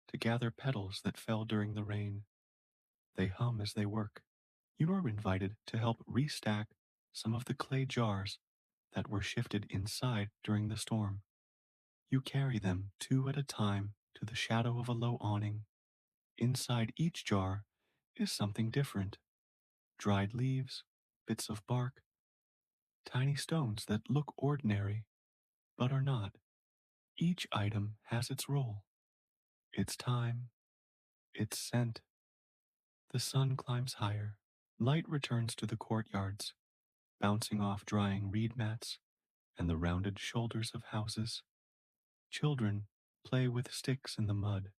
to gather petals that fell during the rain. They hum as they work. You are invited to help restack some of the clay jars that were shifted inside during the storm. You carry them two at a time to the shadow of a low awning. Inside each jar is something different: dried leaves, bits of bark, tiny stones that look ordinary but are not. Each item has its role, its time, its scent. The sun climbs higher. Light returns to the courtyards, bouncing off drying reed mats and the rounded shoulders of houses. Children play with sticks in the mud,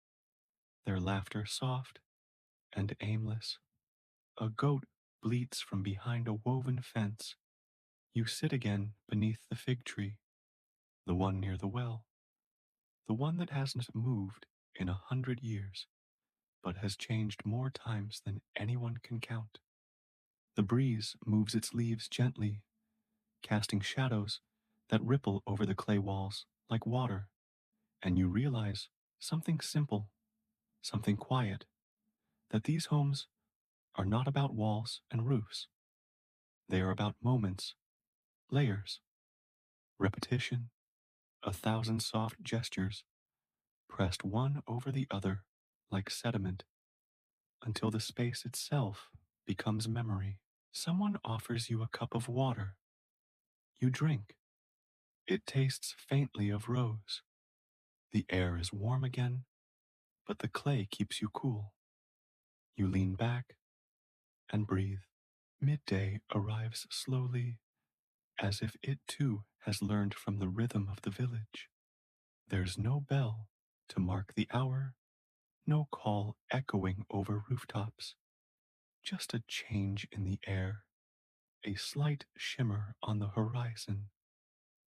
their laughter soft and aimless. A goat bleats from behind a woven fence. You sit again beneath the fig tree, the one near the well, the one that hasn't moved in 100 years, but has changed more times than anyone can count. The breeze moves its leaves gently, casting shadows that ripple over the clay walls like water, and you realize something simple, something quiet, that these homes are not about walls and roofs. They are about moments, layers, repetition, a thousand soft gestures pressed one over the other like sediment until the space itself becomes memory. Someone offers you a cup of water. You drink. It tastes faintly of rose. The air is warm again, but the clay keeps you cool. You lean back and breathe. Midday arrives slowly, as if it too has learned from the rhythm of the village. There's no bell to mark the hour, no call echoing over rooftops, just a change in the air, a slight shimmer on the horizon,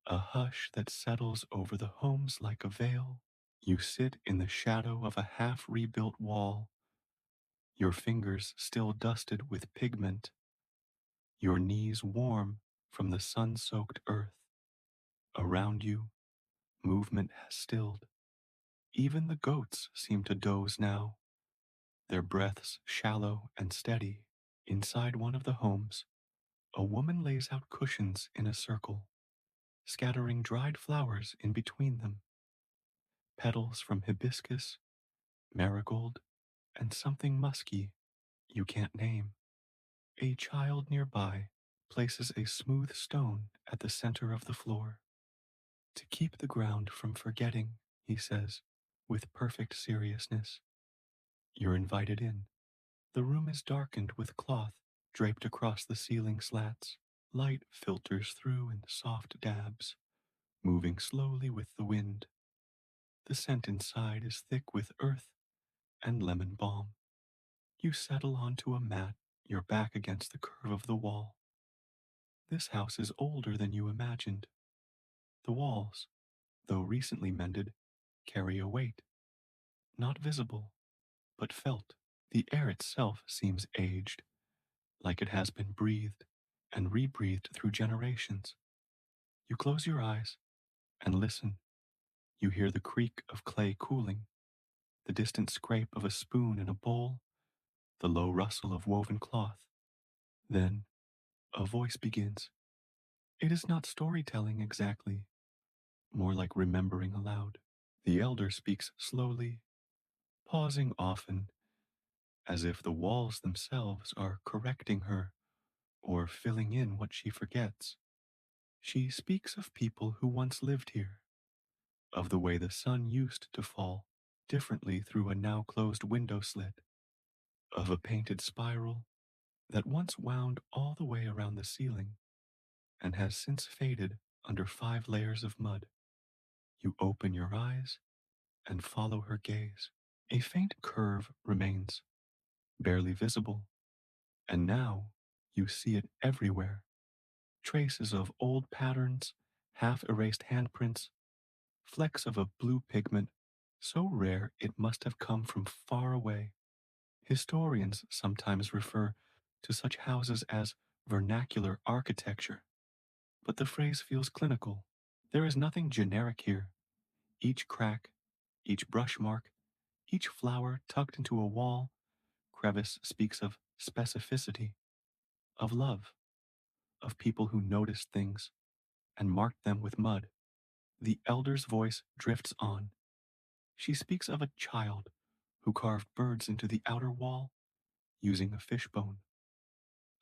a hush that settles over the homes like a veil. You sit in the shadow of a half rebuilt wall, your fingers still dusted with pigment, your knees warm from the sun soaked earth. Around you, movement has stilled. Even the goats seem to doze now, their breaths shallow and steady. Inside one of the homes, a woman lays out cushions in a circle, scattering dried flowers in between them, petals from hibiscus, marigold, and something musky you can't name. A child nearby places a smooth stone at the center of the floor. To keep the ground from forgetting, he says, with perfect seriousness. You're invited in. The room is darkened with cloth draped across the ceiling slats. Light filters through in soft dabs, moving slowly with the wind. The scent inside is thick with earth and lemon balm. You settle onto a mat, your back against the curve of the wall. This house is older than you imagined. The walls, though recently mended, carry a weight, not visible, but felt. The air itself seems aged, like it has been breathed and rebreathed through generations. You close your eyes and listen. You hear the creak of clay cooling, the distant scrape of a spoon in a bowl, the low rustle of woven cloth. Then a voice begins. It is not storytelling exactly, more like remembering aloud. The elder speaks slowly, pausing often, as if the walls themselves are correcting her or filling in what she forgets. She speaks of people who once lived here, of the way the sun used to fall differently through a now closed window slit, of a painted spiral that once wound all the way around the ceiling and has since faded under 5 layers of mud. You open your eyes and follow her gaze. A faint curve remains, barely visible, and now you see it everywhere. Traces of old patterns, half erased handprints, flecks of a blue pigment so rare it must have come from far away. Historians sometimes refer to such houses as vernacular architecture, but the phrase feels clinical. There is nothing generic here. Each crack, each brush mark, each flower tucked into a wall crevice speaks of specificity, of love, of people who noticed things and marked them with mud. The elder's voice drifts on. She speaks of a child who carved birds into the outer wall using a fishbone,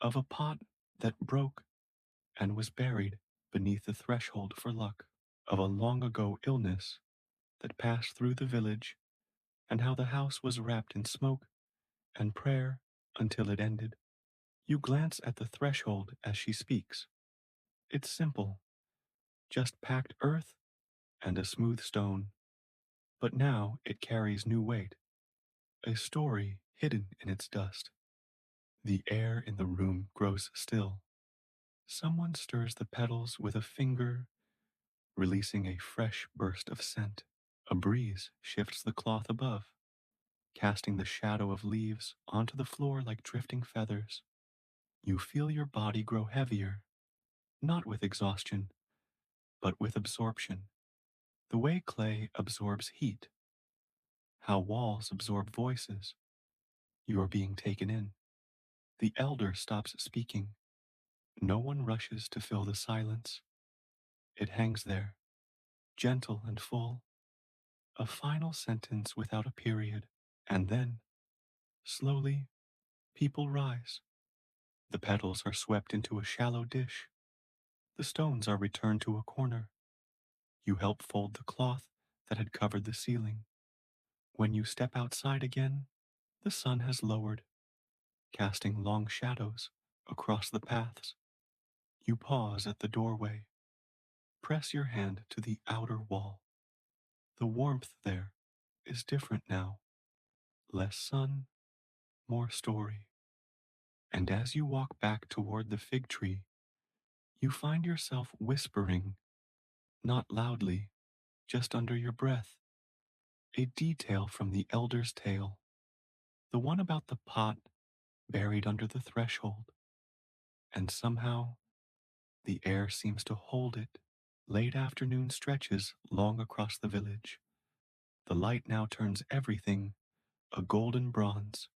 of a pot that broke and was buried beneath the threshold for luck, of a long ago illness that passed through the village, and how the house was wrapped in smoke and prayer until it ended. You glance at the threshold as she speaks. It's simple, just packed earth and a smooth stone, but now it carries new weight, a story hidden in its dust. The air in the room grows still. Someone stirs the petals with a finger, releasing a fresh burst of scent. A breeze shifts the cloth above, casting the shadow of leaves onto the floor like drifting feathers. You feel your body grow heavier, not with exhaustion, but with absorption. The way clay absorbs heat, how walls absorb voices. You are being taken in. The elder stops speaking. No one rushes to fill the silence. It hangs there, gentle and full, a final sentence without a period. And then, slowly, people rise. The petals are swept into a shallow dish. The stones are returned to a corner. You help fold the cloth that had covered the ceiling. When you step outside again, the sun has lowered, casting long shadows across the paths. You pause at the doorway, press your hand to the outer wall. The warmth there is different now, less sun, more story. And as you walk back toward the fig tree, you find yourself whispering, not loudly, just under your breath, a detail from the elder's tale, the one about the pot buried under the threshold. And somehow the air seems to hold it. Late afternoon stretches long across the village. The light now turns everything a golden bronze.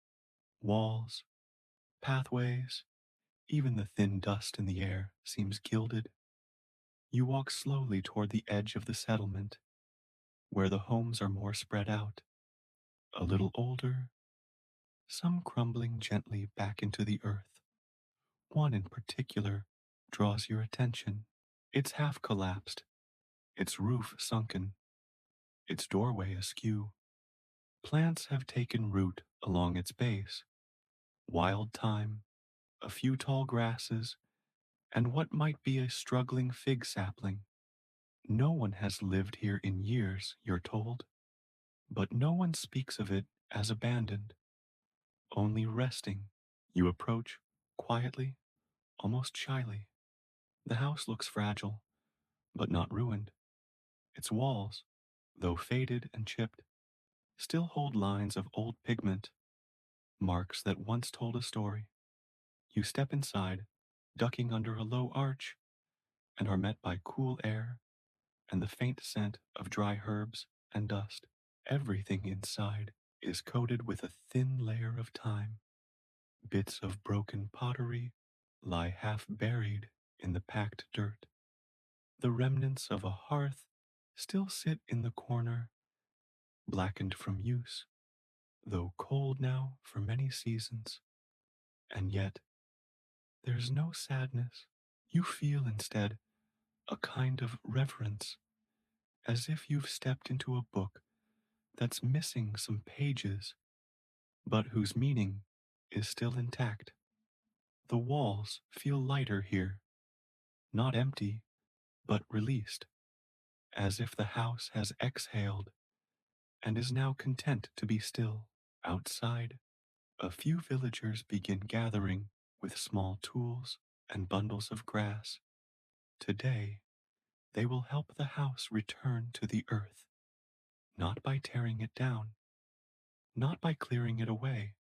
Walls, pathways, even the thin dust in the air seems gilded. You walk slowly toward the edge of the settlement, where the homes are more spread out, a little older, some crumbling gently back into the earth. One in particular draws your attention. It's half collapsed, its roof sunken, its doorway askew. Plants have taken root along its base. Wild thyme, a few tall grasses, and what might be a struggling fig sapling. No one has lived here in years, you're told, but no one speaks of it as abandoned, only resting. You approach quietly, almost shyly. The house looks fragile, but not ruined. Its walls, though faded and chipped, still hold lines of old pigment, marks that once told a story. You step inside, ducking under a low arch, and are met by cool air and the faint scent of dry herbs and dust. Everything inside is coated with a thin layer of time. Bits of broken pottery lie half buried in the packed dirt. The remnants of a hearth still sit in the corner, blackened from use, though cold now for many seasons. And yet, there's no sadness. You feel instead a kind of reverence, as if you've stepped into a book that's missing some pages, but whose meaning is still intact. The walls feel lighter here, not empty, but released, as if the house has exhaled and is now content to be still. Outside, a few villagers begin gathering with small tools and bundles of grass. Today, they will help the house return to the earth, not by tearing it down, not by clearing it away,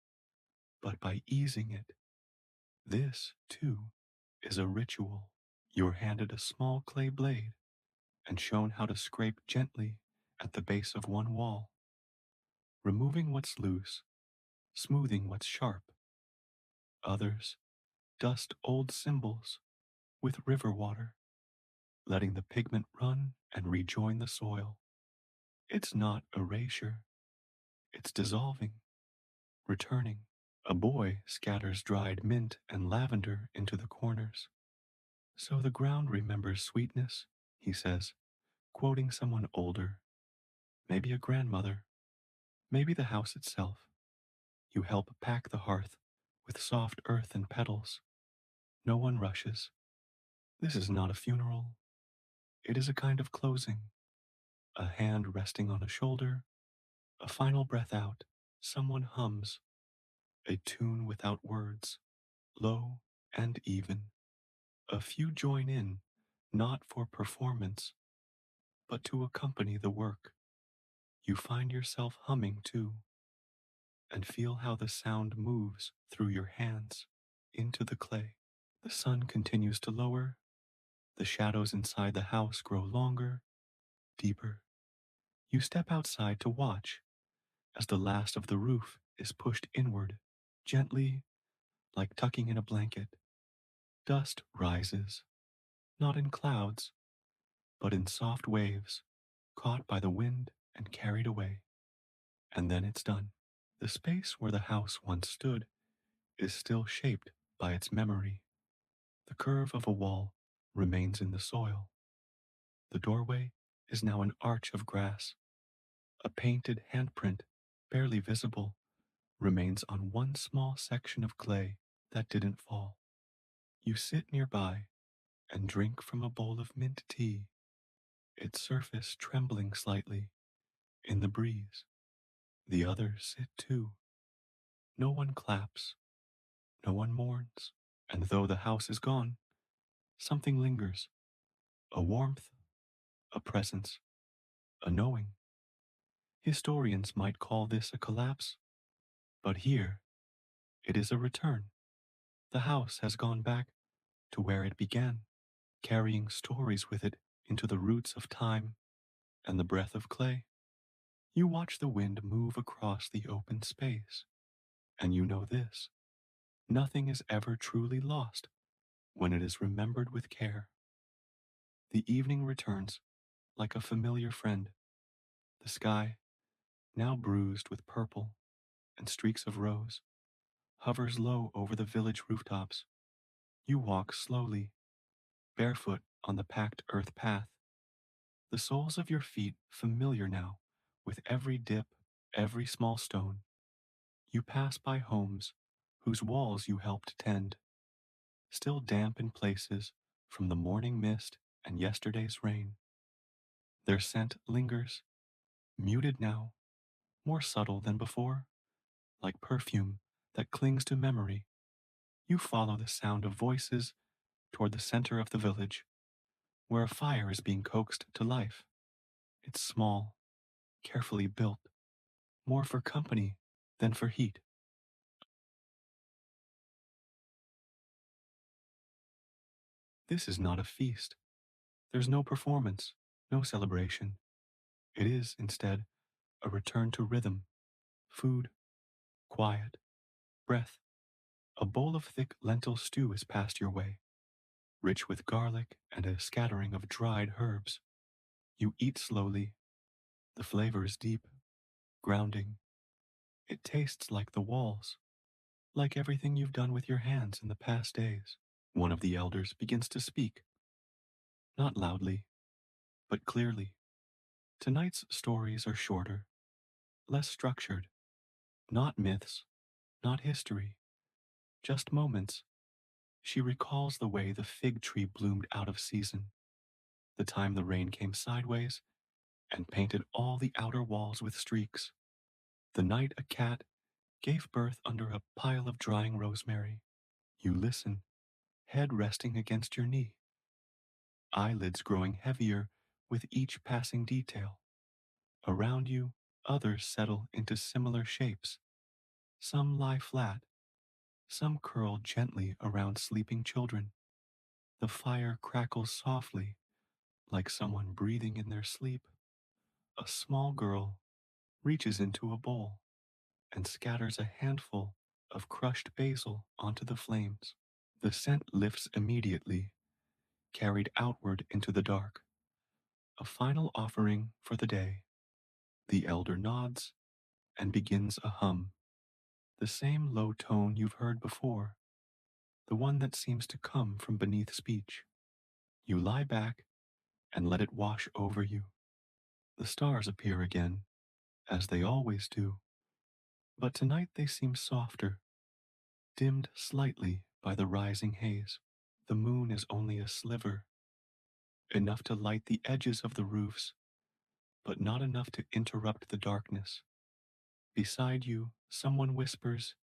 but by easing it. This, too, is a ritual. You're handed a small clay blade and shown how to scrape gently at the base of one wall, removing what's loose, smoothing what's sharp. Others dust old symbols with river water, letting the pigment run and rejoin the soil. It's not erasure, it's dissolving, returning. A boy scatters dried mint and lavender into the corners. So the ground remembers sweetness, he says, quoting someone older, maybe a grandmother, maybe the house itself. You help pack the hearth with soft earth and petals. No one rushes. This is not a funeral. It is a kind of closing. A hand resting on a shoulder, a final breath out. Someone hums, a tune without words, low and even. A few join in, not for performance, but to accompany the work. You find yourself humming too, and feel how the sound moves through your hands into the clay. The sun continues to lower, the shadows inside the house grow longer, deeper. You step outside to watch as the last of the roof is pushed inward, gently, like tucking in a blanket. Dust rises, not in clouds, but in soft waves, caught by the wind and carried away. And then it's done. The space where the house once stood is still shaped by its memory. The curve of a wall remains in the soil. The doorway is now an arch of grass. A painted handprint, barely visible, remains on one small section of clay that didn't fall. You sit nearby, and drink from a bowl of mint tea, its surface trembling slightly in the breeze. The others sit too. No one claps, no one mourns, and though the house is gone, something lingers, a warmth, a presence, a knowing. Historians might call this a collapse, but here it is a return. The house has gone back to where it began, carrying stories with it into the roots of time and the breath of clay. You watch the wind move across the open space, and you know this: nothing is ever truly lost when it is remembered with care. The evening returns like a familiar friend. The sky, now bruised with purple and streaks of rose, hovers low over the village rooftops. You walk slowly, barefoot on the packed earth path, the soles of your feet familiar now with every dip, every small stone. You pass by homes whose walls you helped tend, still damp in places from the morning mist and yesterday's rain. Their scent lingers, muted now, more subtle than before, like perfume that clings to memory. You follow the sound of voices toward the center of the village, where a fire is being coaxed to life. It's small, carefully built, more for company than for heat. This is not a feast. There's no performance, no celebration. It is, instead, a return to rhythm, food, quiet, breath. A bowl of thick lentil stew is passed your way, rich with garlic and a scattering of dried herbs. You eat slowly. The flavor is deep, grounding. It tastes like the walls, like everything you've done with your hands in the past days. One of the elders begins to speak, not loudly, but clearly. Tonight's stories are shorter, less structured, not myths, not history, just moments. She recalls the way the fig tree bloomed out of season, the time the rain came sideways and painted all the outer walls with streaks, the night a cat gave birth under a pile of drying rosemary. You listen, head resting against your knee, eyelids growing heavier with each passing detail. Around you, others settle into similar shapes. Some lie flat, some curl gently around sleeping children. The fire crackles softly, like someone breathing in their sleep. A small girl reaches into a bowl and scatters a handful of crushed basil onto the flames. The scent lifts immediately, carried outward into the dark. A final offering for the day. The elder nods and begins a hum, the same low tone you've heard before, the one that seems to come from beneath speech. You lie back and let it wash over you. The stars appear again, as they always do, but tonight they seem softer, dimmed slightly by the rising haze. The moon is only a sliver, enough to light the edges of the roofs, but not enough to interrupt the darkness. Beside you, someone whispers,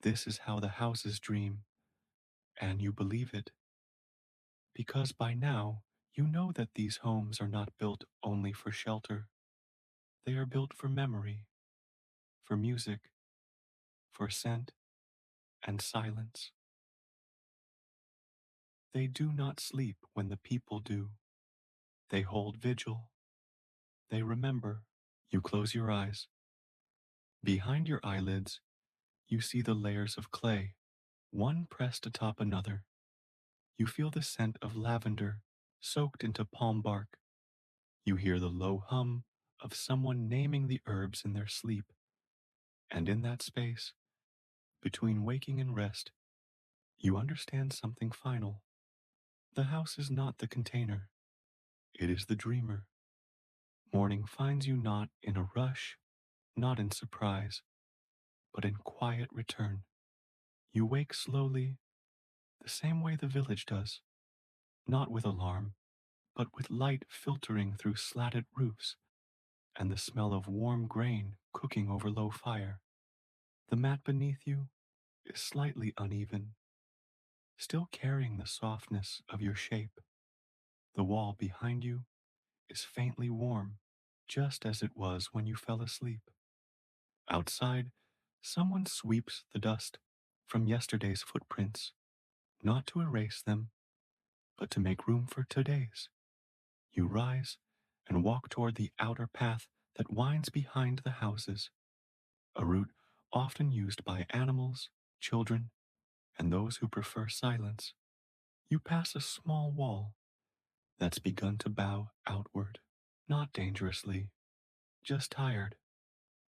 "This is how the houses dream," and you believe it, because by now you know that these homes are not built only for shelter. They are built for memory, for music, for scent and silence. They do not sleep when the people do. They hold vigil. They remember. You close your eyes. Behind your eyelids, you see the layers of clay, one pressed atop another. You feel the scent of lavender soaked into palm bark. You hear the low hum of someone naming the herbs in their sleep. And in that space, between waking and rest, you understand something final. The house is not the container. It is the dreamer. Morning finds you not in a rush, not in surprise, but in quiet return. You wake slowly, the same way the village does, not with alarm, but with light filtering through slatted roofs and the smell of warm grain cooking over low fire. The mat beneath you is slightly uneven, still carrying the softness of your shape. The wall behind you is faintly warm, just as it was when you fell asleep. Outside, someone sweeps the dust from yesterday's footprints, not to erase them, but to make room for today's. You rise and walk toward the outer path that winds behind the houses, a route often used by animals, children, and those who prefer silence. You pass a small wall that's begun to bow outward, not dangerously, just tired.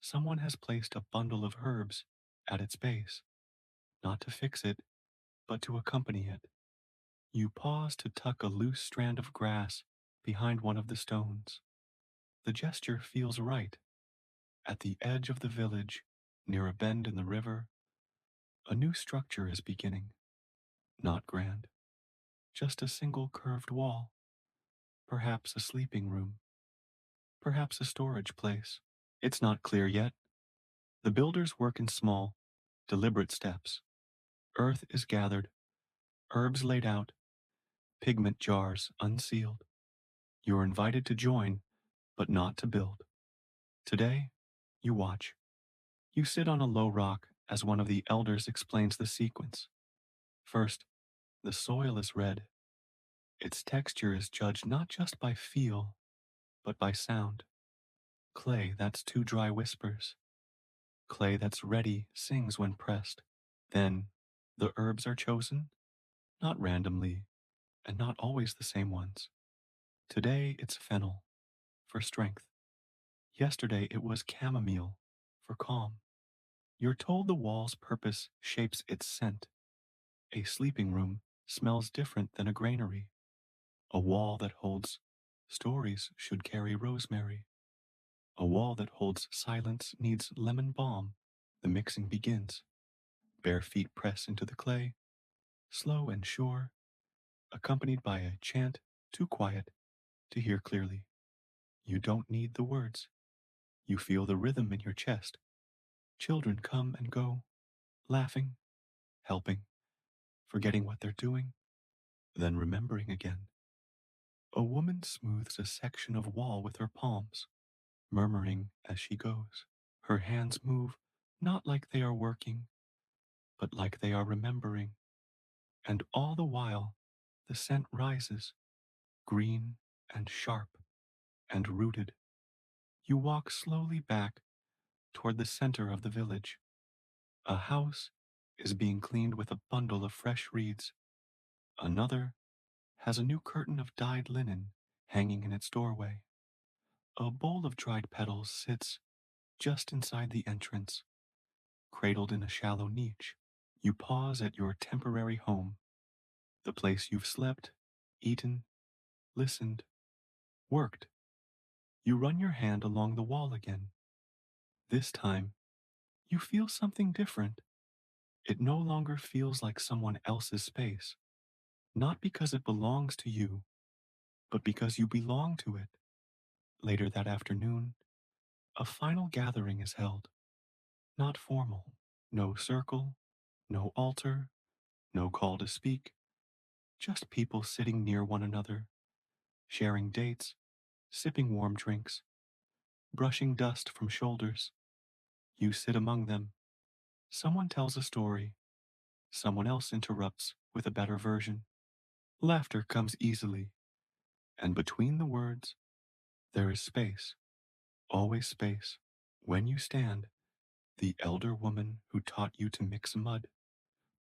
Someone has placed a bundle of herbs at its base, not to fix it, but to accompany it. You pause to tuck a loose strand of grass behind one of the stones. The gesture feels right. At the edge of the village, near a bend in the river, a new structure is beginning. Not grand, just a single curved wall, perhaps a sleeping room, perhaps a storage place. It's not clear yet. The builders work in small, deliberate steps. Earth is gathered, herbs laid out, pigment jars unsealed. You're invited to join, but not to build. Today, you watch. You sit on a low rock as one of the elders explains the sequence. First, the soil is red. Its texture is judged not just by feel, but by sound. Clay that's too dry whispers. Clay that's ready sings when pressed. Then, the herbs are chosen, not randomly, and not always the same ones. Today, it's fennel, for strength. Yesterday, it was chamomile, for calm. You're told the wall's purpose shapes its scent. A sleeping room smells different than a granary. A wall that holds stories should carry rosemary. A wall that holds silence needs lemon balm. The mixing begins. Bare feet press into the clay, slow and sure, accompanied by a chant too quiet to hear clearly. You don't need the words. You feel the rhythm in your chest. Children come and go, laughing, helping, forgetting what they're doing, then remembering again. A woman smooths a section of wall with her palms, murmuring as she goes. Her hands move not like they are working, but like they are remembering. And all the while, the scent rises, green and sharp and rooted. You walk slowly back toward the center of the village. A house is being cleaned with a bundle of fresh reeds. Another has a new curtain of dyed linen hanging in its doorway. A bowl of dried petals sits just inside the entrance, cradled in a shallow niche. You pause at your temporary home, the place you've slept, eaten, listened, worked. You run your hand along the wall again. This time, you feel something different. It no longer feels like someone else's space, not because it belongs to you, but because you belong to it. Later that afternoon, a final gathering is held, not formal. No circle, no altar, no call to speak, just people sitting near one another, sharing dates, sipping warm drinks, brushing dust from shoulders. You sit among them. Someone tells a story. Someone else interrupts with a better version. Laughter comes easily, and between the words, there is space, always space. When you stand, the elder woman who taught you to mix mud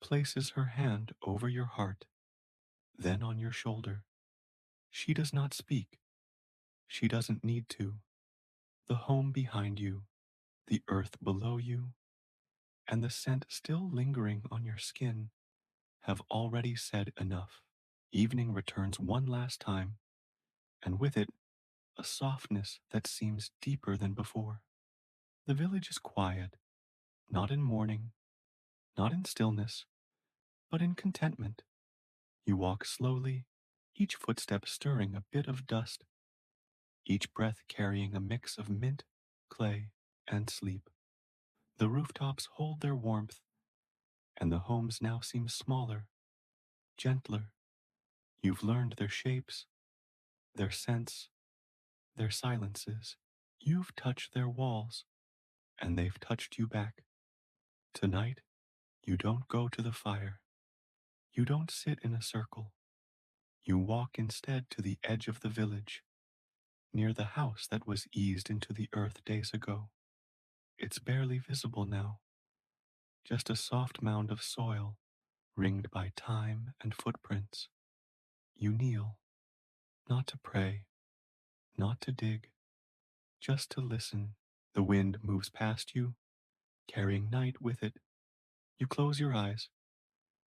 places her hand over your heart, then on your shoulder. She does not speak. She doesn't need to. The home behind you, the earth below you, and the scent still lingering on your skin have already said enough. Evening returns one last time, and with it, a softness that seems deeper than before. The village is quiet, not in mourning, not in stillness, but in contentment. You walk slowly, each footstep stirring a bit of dust, each breath carrying a mix of mint, clay, and sleep. The rooftops hold their warmth, and the homes now seem smaller, gentler. You've learned their shapes, their scents, their silences. You've touched their walls, and they've touched you back. Tonight, you don't go to the fire. You don't sit in a circle. You walk instead to the edge of the village, near the house that was eased into the earth days ago. It's barely visible now, just a soft mound of soil ringed by time and footprints. You kneel, not to pray, not to dig, just to listen. The wind moves past you, carrying night with it. You close your eyes.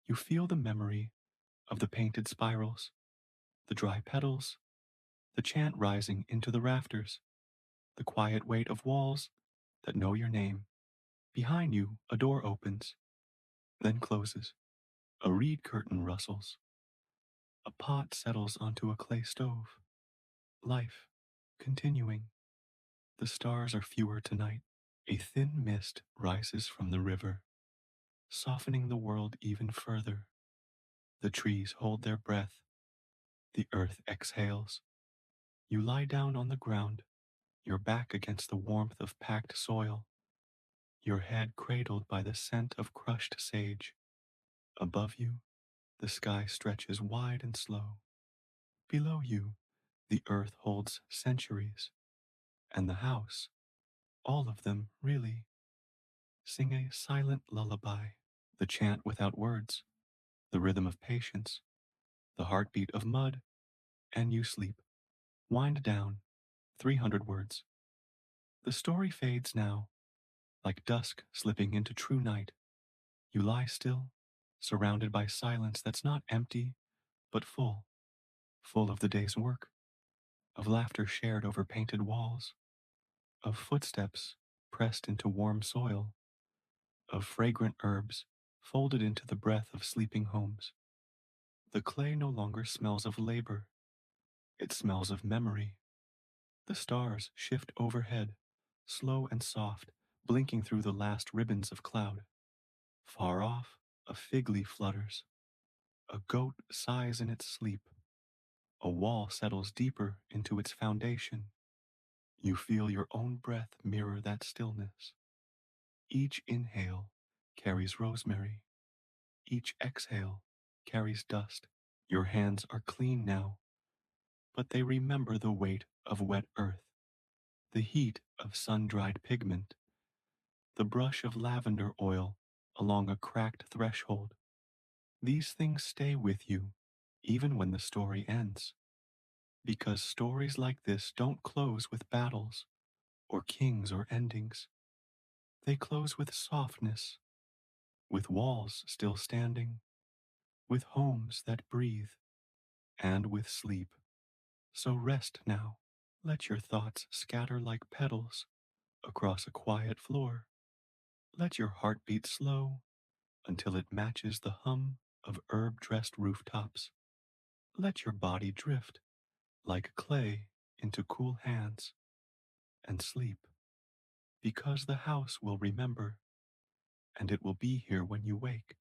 You feel the memory of the painted spirals, the dry petals, the chant rising into the rafters, the quiet weight of walls that know your name. Behind you, a door opens, then closes. A reed curtain rustles. A pot settles onto a clay stove. Life, continuing. The stars are fewer tonight. A thin mist rises from the river, softening the world even further. The trees hold their breath. The earth exhales. You lie down on the ground, your back against the warmth of packed soil, your head cradled by the scent of crushed sage. Above you, the sky stretches wide and slow. Below you, the earth holds centuries, and the house, all of them really, sing a silent lullaby, the chant without words, the rhythm of patience, the heartbeat of mud, and you sleep. Wind down, 300 words. The story fades now, like dusk slipping into true night. You lie still, surrounded by silence that's not empty, but full, full of the day's work, of laughter shared over painted walls, of footsteps pressed into warm soil, of fragrant herbs folded into the breath of sleeping homes. The clay no longer smells of labor, it smells of memory. The stars shift overhead, slow and soft, blinking through the last ribbons of cloud. Far off, a fig leaf flutters. A goat sighs in its sleep. A wall settles deeper into its foundation. You feel your own breath mirror that stillness. Each inhale carries rosemary. Each exhale carries dust. Your hands are clean now, but they remember the weight of wet earth, the heat of sun-dried pigment, the brush of lavender oil along a cracked threshold. These things stay with you, even when the story ends, because stories like this don't close with battles, or kings or endings. They close with softness, with walls still standing, with homes that breathe, and with sleep. So rest now. Let your thoughts scatter like petals across a quiet floor. Let your heart beat slow until it matches the hum of herb-dressed rooftops. Let your body drift like clay into cool hands and sleep, because the house will remember, and it will be here when you wake.